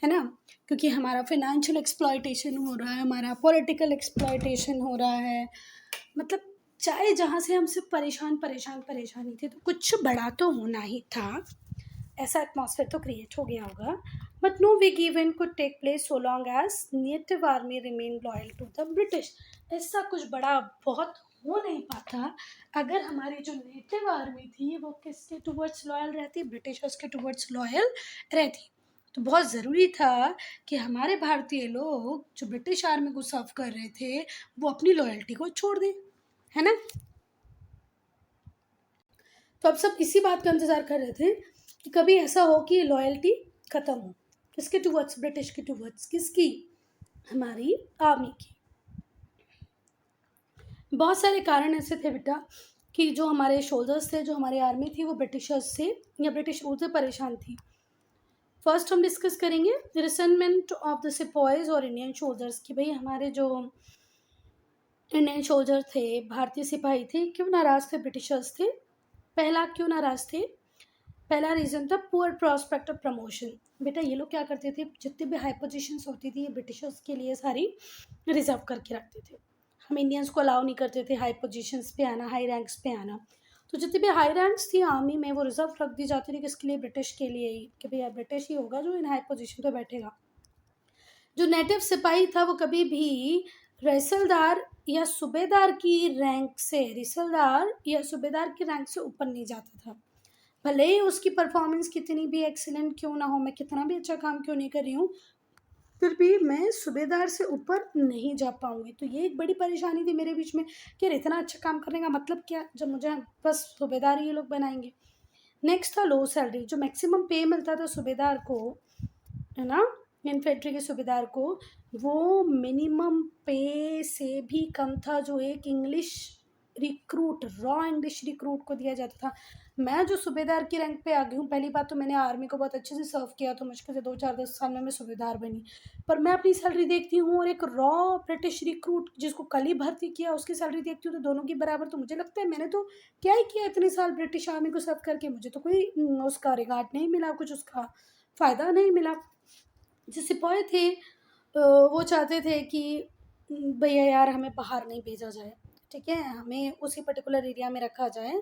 है ना, क्योंकि हमारा फिनेंशियल एक्सप्लॉयटेशन हो रहा है, हमारा पॉलिटिकल एक्सप्लॉयटेशन हो रहा है। मतलब चाहे जहाँ से हम सिर्फ परेशानी थी, तो कुछ बड़ा तो होना ही था, ऐसा एटमॉस्फेयर तो क्रिएट हो गया होगा। But no big event could take place so long as native army remain loyal to the British. ऐसा कुछ बड़ा बहुत हो नहीं पाता अगर हमारी जो नेटिव आर्मी थी वो किसके टूवर्ड्स लॉयल रहती, ब्रिटिशर्स के टूवर्ड्स लॉयल रहती। तो बहुत ज़रूरी था कि हमारे भारतीय लोग जो ब्रिटिश आर्मी को सर्व कर रहे थे वो अपनी लॉयल्टी को छोड़ दें, है ना। तो अब सब इसी बात का इंतज़ार कर रहे थे कि कभी ऐसा हो कि लॉयल्टी ख़त्म हो। किसके टूवर्ड्स, ब्रिटिश के टूवर्ड्स, किसकी, हमारी आर्मी की। बहुत सारे कारण ऐसे थे बेटा कि जो हमारे सोल्जर्स थे, जो हमारी आर्मी थी, वो ब्रिटिशर्स से या ब्रिटिश रूल से परेशान थी। फर्स्ट हम डिस्कस करेंगे रिसेंटमेंट ऑफ द सिपॉयज और इंडियन सोल्जर्स कि भाई हमारे जो इंडियन सोल्जर थे, भारतीय सिपाही थे, क्यों नाराज़ थे ब्रिटिशर्स थे। पहला क्यों नाराज़ थे, पहला रीज़न था पुअर प्रॉस्पेक्ट ऑफ प्रमोशन। बेटा ये लोग क्या करते थे, जितनी भी हाई पोजीशंस होती थी ब्रिटिशर्स के लिए सारी रिजर्व करके रखते थे। हम इंडियंस को अलाउ नहीं करते थे हाई पोजीशंस पे आना, हाई रैंक्स पे आना। तो जितनी भी हाई रैंक्स थी आर्मी में वो रिजर्व रख दी जाती थी, किसके लिए, ब्रिटिश के लिए ही, कि भैया ब्रिटिश ही होगा जो इन हाई पोजीशन पे बैठेगा। जो नेटिव सिपाही था वो कभी भी रैसलदार या सूबेदार की रैंक से, रिसलदार या सूबेदार की रैंक से ऊपर नहीं जाता था। भले ही उसकी परफॉर्मेंस कितनी भी एक्सीलेंट क्यों ना हो, मैं कितना भी अच्छा काम क्यों नहीं कर रही हूँ, फिर भी मैं सूबेदार से ऊपर नहीं जा पाऊंगी। तो ये एक बड़ी परेशानी थी मेरे बीच में कि यार इतना अच्छा काम करने का मतलब क्या, जब मुझे बस सूबेदार ही ये लोग बनाएंगे। नेक्स्ट था लो सैलरी। जो मैक्सिमम पे मिलता था सूबेदार को, है ना, इन्फेंट्री के सूबेदार को, वो मिनिमम पे से भी कम था जो एक English recruit, raw English recruit को दिया जाता था। मैं जो सूबेदार की रैंक पे आ गई हूँ, पहली बात तो मैंने आर्मी को बहुत अच्छे से सर्व किया, तो मुश्किल से 2-4-10 साल में मैं सूबेदार बनी। पर मैं अपनी सैलरी देखती हूँ और एक रॉ ब्रिटिश रिक्रूट जिसको कल ही भर्ती किया उसकी सैलरी देखती हूँ, तो दोनों की बराबर। तो मुझे लगता है मैंने तो क्या ही किया इतने साल ब्रिटिश आर्मी को सर्व करके, मुझे तो कोई उसका रिगार्ड नहीं मिला, कुछ उसका फ़ायदा नहीं मिला। जो सिपाही थे वो चाहते थे कि भैया यार हमें बाहर नहीं भेजा जाए, ठीक है, हमें उसी पर्टिकुलर एरिया में रखा जाए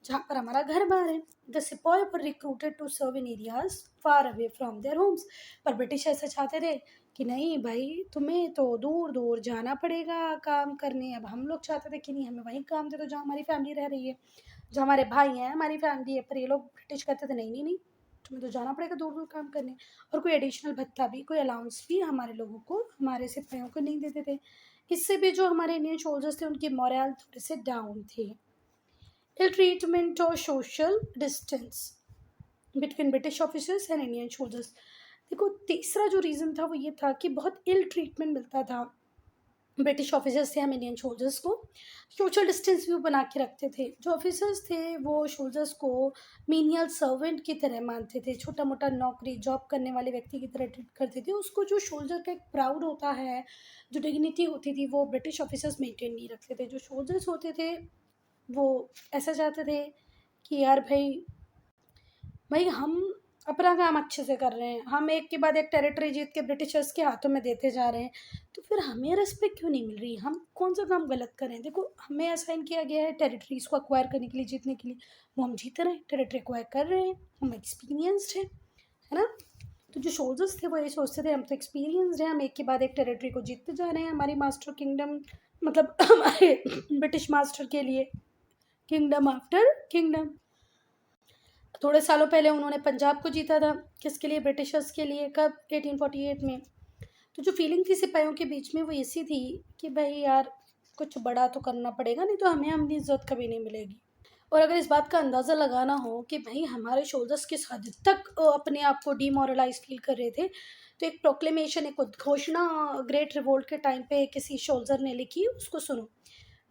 जहाँ पर हमारा घर बार है। The sipahi were recruited to serve in areas far away from their homes. पर ब्रिटिश ऐसा चाहते थे कि नहीं भाई तुम्हें तो दूर दूर जाना पड़ेगा काम करने। अब हम लोग चाहते थे कि नहीं, हमें वहीं काम दे दो जहाँ हमारी फैमिली रह रही है, जहाँ हमारे भाई हैं, हमारी फैमिली है। पर ये लोग ब्रिटिश कहते थे नहीं नहीं नहीं, तुम्हें तो जाना पड़ेगा दूर दूर काम करने। और कोई एडिशनल भत्ता भी, कोई अलाउंस भी हमारे लोगों को, हमारे सिपाहियों को नहीं देते थे। इससे भी जो हमारे इंडियन सोल्जर्स थे उनकी मोरल थोड़े से डाउन थे। इल ट्रीटमेंट और social distance between British officers and Indian soldiers. देखो तीसरा जो रीज़न था वो ये था कि बहुत इल ट्रीटमेंट मिलता था ब्रिटिश ऑफिसर्स थे हम इंडियन सोल्जर्स को। सोशल डिस्टेंस भी वो बना के रखते थे। जो ऑफिसर्स थे वो सोल्जर्स को मीनियल सर्वेंट की तरह मानते थे, छोटा मोटा नौकरी जॉब करने वाले व्यक्ति की तरह ट्रीट करते थे उसको। जो सोल्जर का एक प्राउड होता है, जो डिग्निटी होती थी, वो ब्रिटिश ऑफिसर्स मेंटेन नहीं रखते थे। जो सोल्जर्स होते थे वो ऐसा चाहते थे कि यार भाई हम अपना काम अच्छे से कर रहे हैं, हम एक के बाद एक टेरिटरी जीत के ब्रिटिशर्स के हाथों में देते जा रहे हैं, तो फिर हमें रिस्पेक्ट क्यों नहीं मिल रही, हम कौन सा काम गलत करें। देखो हमें असाइन किया गया है टेरिटरीज को अक्वायर करने के लिए, जीतने के लिए, वो हम जीत रहे हैं, टेरिटरी अक्वायर कर रहे हैं, हम एक्सपीरियंसड हैं, है ना। तो जो सोल्जर्स थे वो ये सोचते थे हम तो एक्सपीरियंसड हैं, हम एक के बाद एक टेरिटरी को जीतते जा रहे हैं, हमारी मास्टर किंगडम, मतलब हमारे ब्रिटिश मास्टर के लिए किंगडम आफ्टर किंगडम। थोड़े सालों पहले उन्होंने पंजाब को जीता था, किसके लिए, ब्रिटिशर्स के लिए। कब, 1848 में। तो जो फीलिंग थी सिपाहियों के बीच में वो ऐसी थी कि भाई यार कुछ बड़ा तो करना पड़ेगा, नहीं तो हमें अपनी इज्जत कभी नहीं मिलेगी। और अगर इस बात का अंदाज़ा लगाना हो कि भाई हमारे शोल्डर्स किस हद तक अपने आप को डीमोरलाइज फील कर रहे थे, तो एक प्रोक्लेमेशन, एक उद्घोषणा ग्रेट रिवोल्ट के टाइम पे किसी शोल्जर ने लिखी, उसको सुनो।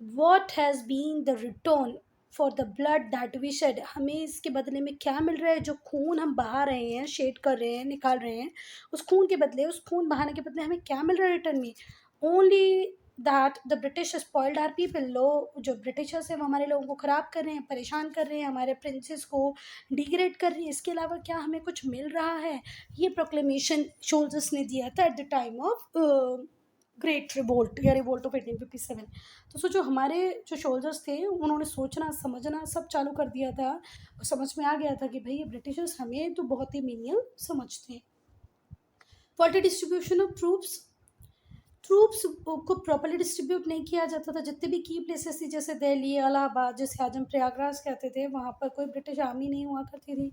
What has been the return for the blood that we shed. हमें इसके बदले में क्या मिल रहा है, जो खून हम बहा रहे हैं, शेड कर रहे हैं, निकाल रहे हैं, उस खून के बदले, उस खून बहाने के बदले हमें क्या मिल रहा है रिटर्न में। Only that the British spoiled are people. लोग जो ब्रिटिशर्स हैं वो हमारे लोगों को ख़राब कर रहे हैं, परेशान कर रहे हैं, हमारे प्रिंसेस को डिग्रेड कर रहे हैं, इसके अलावा क्या हमें कुछ मिल रहा है। ये प्रोक्लेमेशन शोल्जर्स ने दिया था at the time of great revolt या रिवोल्ट ऑफ 1857। तो सोचो हमारे जो सोल्जर्स थे उन्होंने सोचना समझना सब चालू कर दिया था, और समझ में आ गया था कि भाई ये ब्रिटिशर्स हमें तो बहुत ही मीनियल समझते हैं। फॉल्टी डिस्ट्रीब्यूशन ऑफ ट्रूप्स को प्रॉपर्ली डिस्ट्रीब्यूट नहीं किया जाता था। जितने भी की प्लेसेस थी, जैसे दिल्ली, इलाहाबाद, जैसे आज हम प्रयागराज कहते थे, वहाँ पर कोई ब्रिटिश आर्मी नहीं हुआ करती थी,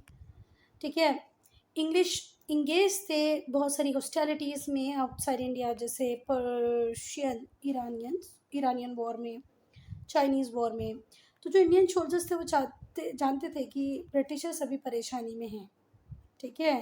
ठीक है। इंग्लिश इंगेज थे बहुत सारी हॉस्टिलिटीज़ में आउटसाइड इंडिया, जैसे पर्शियन, ईरानियन वॉर में, चाइनीज़ वॉर में। तो जो इंडियन सोल्जर्स थे वो जानते थे कि ब्रिटिशर्स अभी परेशानी में हैं, ठीक है।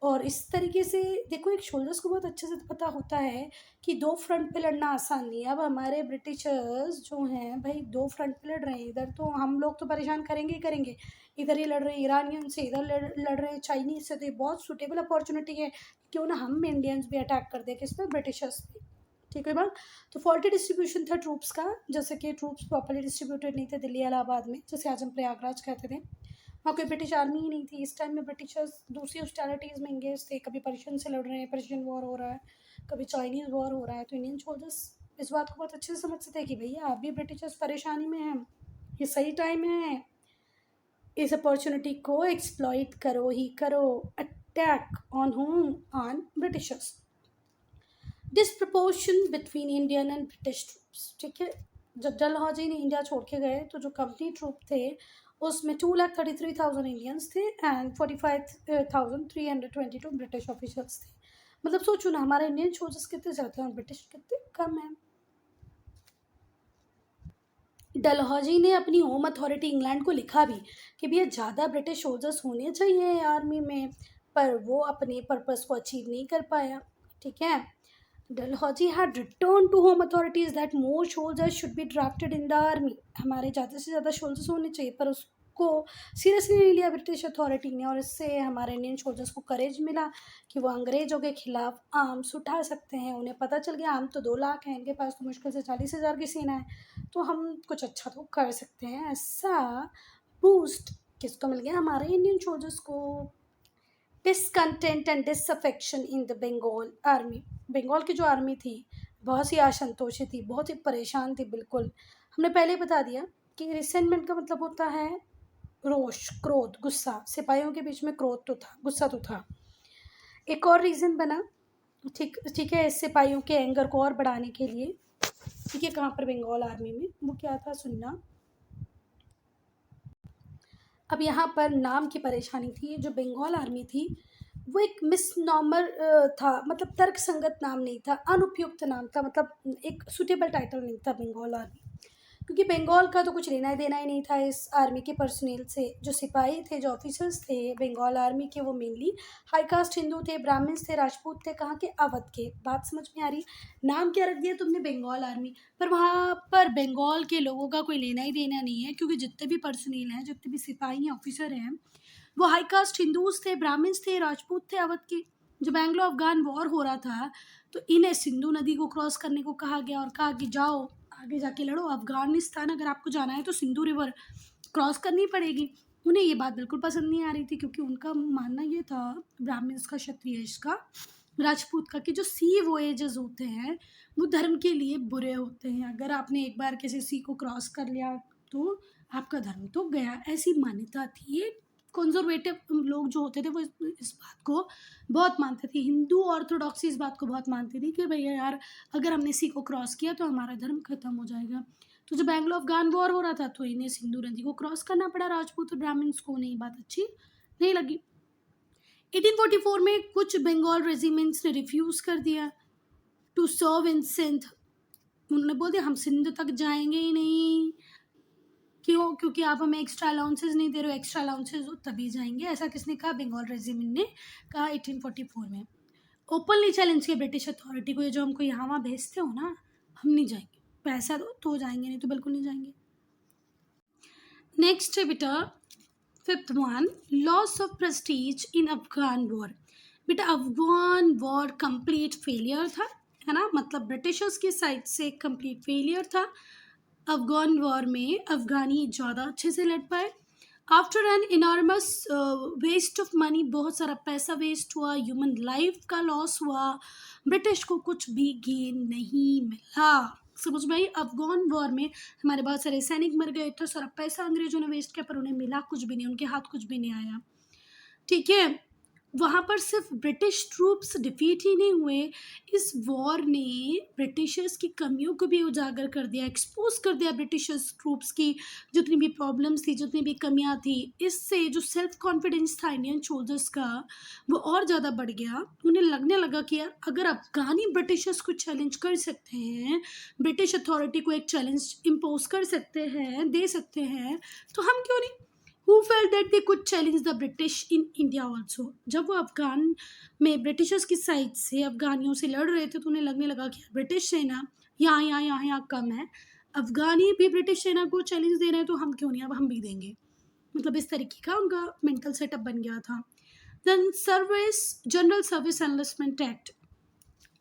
और इस तरीके से देखो एक सोल्जर्स को बहुत अच्छे से पता होता है कि दो फ्रंट पे लड़ना आसान नहीं है। अब हमारे ब्रिटिशर्स जो हैं भाई दो फ्रंट पे लड़ रहे हैं, इधर तो हम लोग तो परेशान करेंगे ही करेंगे, इधर ये लड़ रहे हैं ईरानियन से, इधर लड़ रहे हैं चाइनीज से, तो ये बहुत सूटेबल अपॉर्चुनिटी है क्यों ना हम इंडियंस भी अटैक कर दें किस पे, ब्रिटिशर्स पे। ठीक है बात। तो फॉल्टी डिस्ट्रीब्यूशन था ट्रूप्स का, जैसे कि ट्रूप्स प्रॉपर्ली डिस्ट्रीब्यूटेड नहीं थे दिल्ली इलाहाबाद में, जैसे आज हम प्रयागराज कहते थे। वहाँ कोई ब्रिटिश आर्मी ही नहीं थी इस टाइम में, ब्रिटिशर्स दूसरी हॉस्टिलिटीज़ में इंगेज थे, कभी पर्शियन से लड़ रहे हैं, पर्शियन वॉर हो रहा है, कभी चाइनीज़ वॉर हो रहा है, तो इंडियन सोल्जर्स इस बात को बहुत अच्छे से समझते थे कि भैया अभी ब्रिटिशर्स परेशानी में हैं, ये सही टाइम है, इस अपॉर्चुनिटी को एक्सप्लॉइट करो ही करो। Attack on home, on britishers. Disproportion between Indian and British troops, ठीक है। जब डलहौजी ने इंडिया छोड़ के गए तो जो कंपनी ट्रूप थे उसमें 2,33,000 इंडियंस थे एंड 45,322 ब्रिटिश ऑफिसर्स थे। मतलब सोचो ना हमारे इंडियन सोल्जर्स कितने ज़्यादा हैं और ब्रिटिश कितने कम हैं। डलहौजी ने अपनी होम अथॉरिटी इंग्लैंड को लिखा भी कि भैया ज़्यादा ब्रिटिश सोल्जर्स होने चाहिए आर्मी में, पर वो अपने पर्पस को अचीव नहीं कर पाया। ठीक है। Dalhousie had returned to home authorities that more soldiers should be drafted in the army। हमारे ज़्यादा से ज़्यादा सोल्जर्स होने चाहिए, पर उसको सीरियसली नहीं लिया ब्रिटिश अथॉरिटी ने, और इससे हमारे इंडियन सोल्जर्स को करेज मिला कि वो अंग्रेज़ों के खिलाफ आर्म्स उठा सकते हैं। उन्हें पता चल गया आर्म तो 2 लाख हैं, इनके पास तो मुश्किल से 40,000 की सेना है, तो हम कुछ अच्छा तो कर सकते हैं। ऐसा बूस्ट किसको मिल गया, हमारे इंडियन सोल्जर्स को। Discontent and disaffection in the Bengal army. Bengal की जो आर्मी थी बहुत सी असंतोषी थी, बहुत ही परेशान थी। बिल्कुल हमने पहले ही बता दिया कि रिसेंटमेंट का मतलब होता है रोष, क्रोध, गुस्सा। सिपाहियों के बीच में क्रोध तो था, गुस्सा तो था। एक और रीज़न बना, ठीक ठीक है, इस सिपाहियों के एंगर को और बढ़ाने के लिए। ठीक है, कहाँ पर, बंगाल आर्मी में। वो क्या था सुनना। अब यहाँ पर नाम की परेशानी थी। जो बंगाल आर्मी थी वो एक मिसनॉमर था, मतलब तर्क संगत नाम नहीं था, अनुपयुक्त नाम था, मतलब एक सुटेबल टाइटल नहीं था बंगाल आर्मी, क्योंकि बंगाल का तो कुछ लेना ही देना ही नहीं था इस आर्मी के पर्सनल से। जो सिपाही थे, जो ऑफिसर्स थे बंगाल आर्मी के, वो मेनली हाई कास्ट हिंदू थे, ब्राह्मण्स थे, राजपूत थे। कहाँ के, अवध के। बात समझ में आ रही। नाम क्या रख दिया तुमने, बंगाल आर्मी, पर वहाँ पर बंगाल के लोगों का कोई लेना ही देना नहीं है, क्योंकि जितने भी पर्सनल हैं, जितने भी सिपाही हैं, ऑफिसर हैं, वो हाई कास्ट हिंदूज थे, ब्राह्मण्स थे, राजपूत थे, अवध के। जब एंग्लो अफगान वॉर हो रहा था तो इन्हें सिंधु नदी को क्रॉस करने को कहा गया और कहा कि जाओ आगे जाके लड़ो, अफगानिस्तान अगर आपको जाना है तो सिंधु रिवर क्रॉस करनी पड़ेगी। उन्हें ये बात बिल्कुल पसंद नहीं आ रही थी, क्योंकि उनका मानना ये था, ब्राह्मण्स का, क्षत्रियस का, राजपूत का, कि जो सी वोएजेस होते हैं वो धर्म के लिए बुरे होते हैं। अगर आपने एक बार किसी सी को क्रॉस कर लिया तो आपका धर्म तो गया, ऐसी मान्यता थी। ये कंजर्वेटिव लोग जो होते थे वो इस बात को बहुत मानते थे। हिंदू ऑर्थोडॉक्सी इस बात को बहुत मानती थी कि भैया यार अगर हमने सी को क्रॉस किया तो हमारा धर्म खत्म हो जाएगा। तो जब एंग्लो अफगान वॉर हो रहा था तो इन्हें सिंधु नदी को क्रॉस करना पड़ा, राजपूत और ब्राह्मण्स को। नहीं, बात अच्छी नहीं लगी। 1844 में कुछ बंगाल रेजिमेंट्स ने रिफ्यूज़ कर दिया टू सर्व इन सिंध। उन्होंने बोल दिया हम सिंध तक जाएंगे ही नहीं। क्यों? क्योंकि आप हमें एक्स्ट्रा अलाउंसेस नहीं दे रहे हो, एक्स्ट्रा अलाउंसेस हो तभी जाएंगे। ऐसा किसने कहा, बंगाल रेजिमेंट ने कहा 1844 में। ओपनली चैलेंज किया ब्रिटिश अथॉरिटी को, ये जो हमको यहाँ वहाँ भेजते हो ना, हम नहीं जाएंगे, पैसा दो तो जाएंगे, नहीं तो बिल्कुल नहीं जाएंगे। नेक्स्ट है बेटा 5th one, loss of Prestige in Afghan war. बेटा अफगान वॉर कंप्लीट फेलियर था, है ना, मतलब ब्रिटिशर्स की साइड से कंप्लीट फेलियर था। अफगान वॉर में अफगानी ज़्यादा अच्छे से लड़ पाए। After an enormous waste of money, बहुत सारा पैसा वेस्ट हुआ, ह्यूमन लाइफ का लॉस हुआ, ब्रिटिश को कुछ भी गेन नहीं मिला। समझ में आई। अफगान वॉर में हमारे बहुत सारे सैनिक मर गए, इतना सारा पैसा अंग्रेजों ने वेस्ट किया, पर उन्हें मिला कुछ भी नहीं, उनके हाथ कुछ भी नहीं आया। ठीक है। वहाँ पर सिर्फ ब्रिटिश ट्रूप्स डिफीट ही नहीं हुए, इस वॉर ने ब्रिटिशर्स की कमियों को भी उजागर कर दिया, एक्सपोज कर दिया ब्रिटिशर्स ट्रूप्स की जितनी भी प्रॉब्लम्स थी, जितनी भी कमियां थी। इससे जो सेल्फ कॉन्फिडेंस था इंडियन सोल्जर्स का वो और ज़्यादा बढ़ गया। उन्हें लगने लगा कि यार अगर अफगानी ब्रिटिशर्स को चैलेंज कर सकते हैं, ब्रिटिश अथॉरिटी को एक चैलेंज इम्पोज कर सकते हैं, दे सकते हैं, तो हम क्यों नहीं। Who felt that they could challenge the British in India also. जब वो अफगान में ब्रिटिशर्स की साइड से अफगानियों से लड़ रहे थे तो उन्हें लगने लगा कि ब्रिटिश सेना यहाँ कम है, अफगानी भी ब्रिटिश सेना को चैलेंज दे रहे हैं तो हम क्यों नहीं, अब हम भी देंगे। मतलब इस तरीके का उनका मेंटल सेटअप बन गया था। Then general service enlistment act,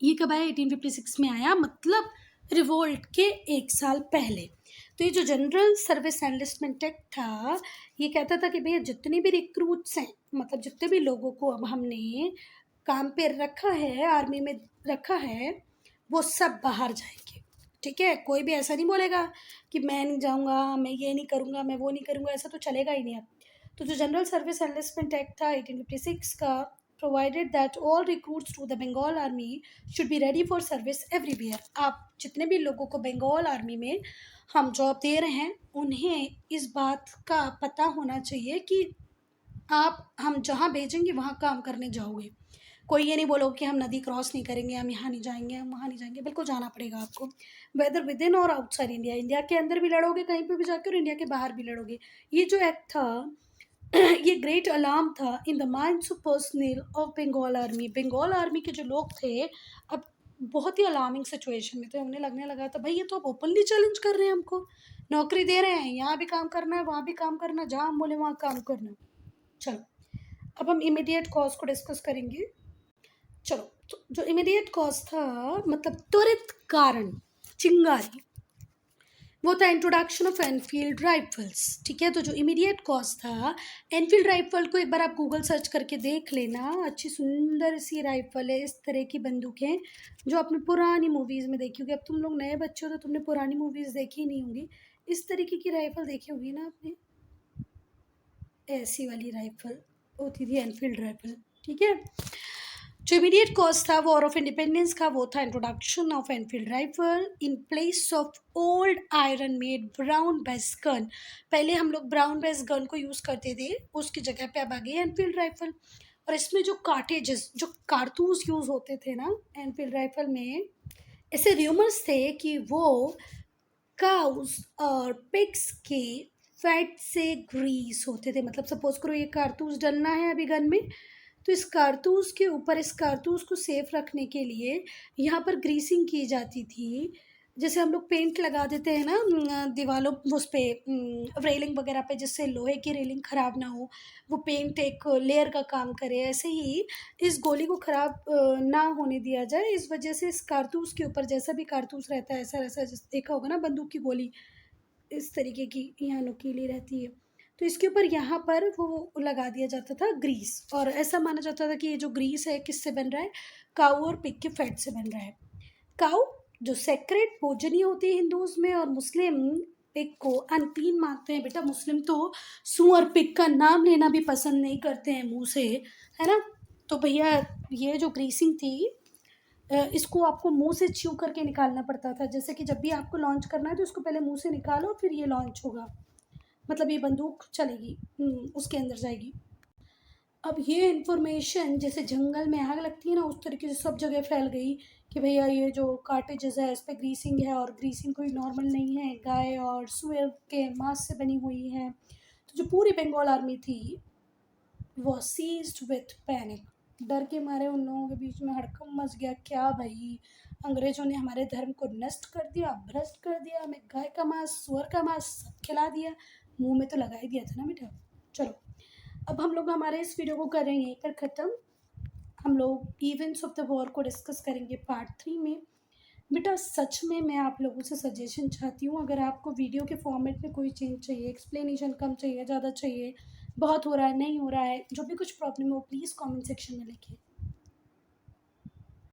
ये कब आया? 1856 में आया, मतलब रिवोल्ट के 1 साल पहले। तो ये जो जनरल सर्विस एनलिस्टमेंट एक्ट था, ये कहता था कि भैया जितने भी रिक्रूट्स हैं, मतलब जितने भी लोगों को अब हमने काम पे रखा है, आर्मी में रखा है, वो सब बाहर जाएंगे। ठीक है, कोई भी ऐसा नहीं बोलेगा कि मैं नहीं जाऊँगा, मैं ये नहीं करूँगा, मैं वो नहीं करूँगा, ऐसा तो चलेगा ही नहीं अब। तो जो जनरल सर्विस एनलिस्टमेंट एक्ट था 1856 का, provided that all recruits to the Bengal army should be ready for service everywhere. आप जितने भी लोगों को बंगाल आर्मी में हम जॉब दे रहे हैं, उन्हें इस बात का पता होना चाहिए कि आप हम जहाँ भेजेंगे वहाँ काम करने जाओगे। कोई ये नहीं बोलोगे कि हम नदी क्रॉस नहीं करेंगे, हम यहाँ नहीं जाएंगे, हम वहाँ नहीं जाएंगे, बिल्कुल जाना पड़ेगा आपको, वेदर विद इन और आउटसाइड इंडिया। इंडिया के अंदर भी लड़ोगे कहीं पे भी जाकर, और इंडिया के बाहर भी लड़ोगे। ये जो एक्ट था ये ग्रेट अलार्म था in the minds of personal of Bengal army. Bengal army के जो लोग थे अब बहुत ही अलार्मिंग सिचुएशन में थे, उन्हें लगने लगा था भाई ये तो अब ओपनली चैलेंज कर रहे हैं हमको, नौकरी दे रहे हैं, यहाँ भी काम करना है, वहाँ भी काम करना, जहाँ हम बोले वहाँ काम करना। चलो अब हम इमीडिएट कॉज को डिस्कस करेंगे। चलो, तो जो इमीडिएट कॉज था, मतलब त्वरित कारण, चिंगारी, वो था इंट्रोडक्शन ऑफ एनफील्ड राइफल्स। ठीक है, तो जो इमीडिएट कॉज था, एनफील्ड राइफल को एक बार आप गूगल सर्च करके देख लेना, अच्छी सुंदर सी राइफल है, इस तरह की बंदूकें जो आपने पुरानी मूवीज़ में देखी होगी। अब तुम लोग नए बच्चे हो तो तुमने पुरानी मूवीज़ देखी नहीं होंगी, इस तरीके की राइफल देखी होगी ना आपने, ऐसी वाली राइफल होती थी एनफील्ड राइफल। ठीक है, जो इमीडिएट कॉज था वॉर ऑफ इंडिपेंडेंस का, वो था introduction of Enfield rifle in place of old iron made brown base gun. पहले हम लोग ब्राउन बेस गन को यूज़ करते थे, उसकी जगह पे अब आ गई एनफील्ड राइफल। और इसमें जो कार्टेजेस, जो कारतूस यूज़ होते थे ना एनफील्ड राइफल में, ऐसे र्यूमर्स थे कि वो काउस और पिग्स के फैट से ग्रीस होते थे। मतलब सपोज करो ये कारतूस डलना है अभी गन में, तो इस कारतूस के ऊपर, इस कारतूस को सेफ रखने के लिए यहाँ पर ग्रीसिंग की जाती थी। जैसे हम लोग पेंट लगा देते हैं ना दीवारों उस पर रेलिंग वगैरह पे, जिससे लोहे की रेलिंग ख़राब ना हो, वो पेंट एक लेयर का काम करे, ऐसे ही इस गोली को ख़राब ना होने दिया जाए, इस वजह से इस कारतूस के ऊपर, जैसा भी कारतूस रहता है ऐसा ऐसा, जैसे देखा होगा ना बंदूक की गोली इस तरीके की यहाँ नुकीली रहती है, तो इसके ऊपर यहाँ पर वो लगा दिया जाता था ग्रीस। और ऐसा माना जाता था कि ये जो ग्रीस है किससे बन रहा है, काऊ और पिग के फैट से बन रहा है। काऊ जो सेक्रेट भोजनी होती है हिंदूज में, और मुस्लिम पिग को अनक्लीन मानते हैं। बेटा मुस्लिम तो सूअर पिग का नाम लेना भी पसंद नहीं करते हैं मुँह से, है ना। तो भैया ये जो ग्रीसिंग थी, इसको आपको मुंह से च्यू करके निकालना पड़ता था। जैसे कि जब भी आपको लॉन्च करना है तो इसको पहले मुंह से निकालो, फिर ये लॉन्च होगा, मतलब ये बंदूक चलेगी, उसके अंदर जाएगी। अब ये इन्फॉर्मेशन जैसे जंगल में आग लगती है ना, उस तरीके से सब जगह फैल गई कि भैया ये जो कार्टेजेस है इस पर ग्रीसिंग है, और ग्रीसिंग कोई नॉर्मल नहीं है, गाय और सुअर के मांस से बनी हुई है। तो जो पूरी बंगाल आर्मी थी वो सीज्ड विथ पैनिक, डर के मारे उन लोगों के बीच में हड़कंप मच गया। क्या भाई, अंग्रेजों ने हमारे धर्म को नष्ट कर दिया, भ्रष्ट कर दिया, हमें गाय का मांस, सुअर का मांस सब खिला दिया, मुंह में तो लगा ही दिया था ना बेटा। चलो अब हम लोग हमारे इस वीडियो को करेंगे यहीं पर ख़त्म। हम लोग इवेंट्स ऑफ द वॉर को डिस्कस करेंगे पार्ट 3 में। बेटा सच में मैं आप लोगों से सजेशन चाहती हूँ, अगर आपको वीडियो के फॉर्मेट में कोई चेंज चाहिए, एक्सप्लेनेशन कम चाहिए, ज़्यादा चाहिए, बहुत हो रहा है, नहीं हो रहा है, जो भी कुछ प्रॉब्लम हो प्लीज़ कमेंट सेक्शन में लिखिए।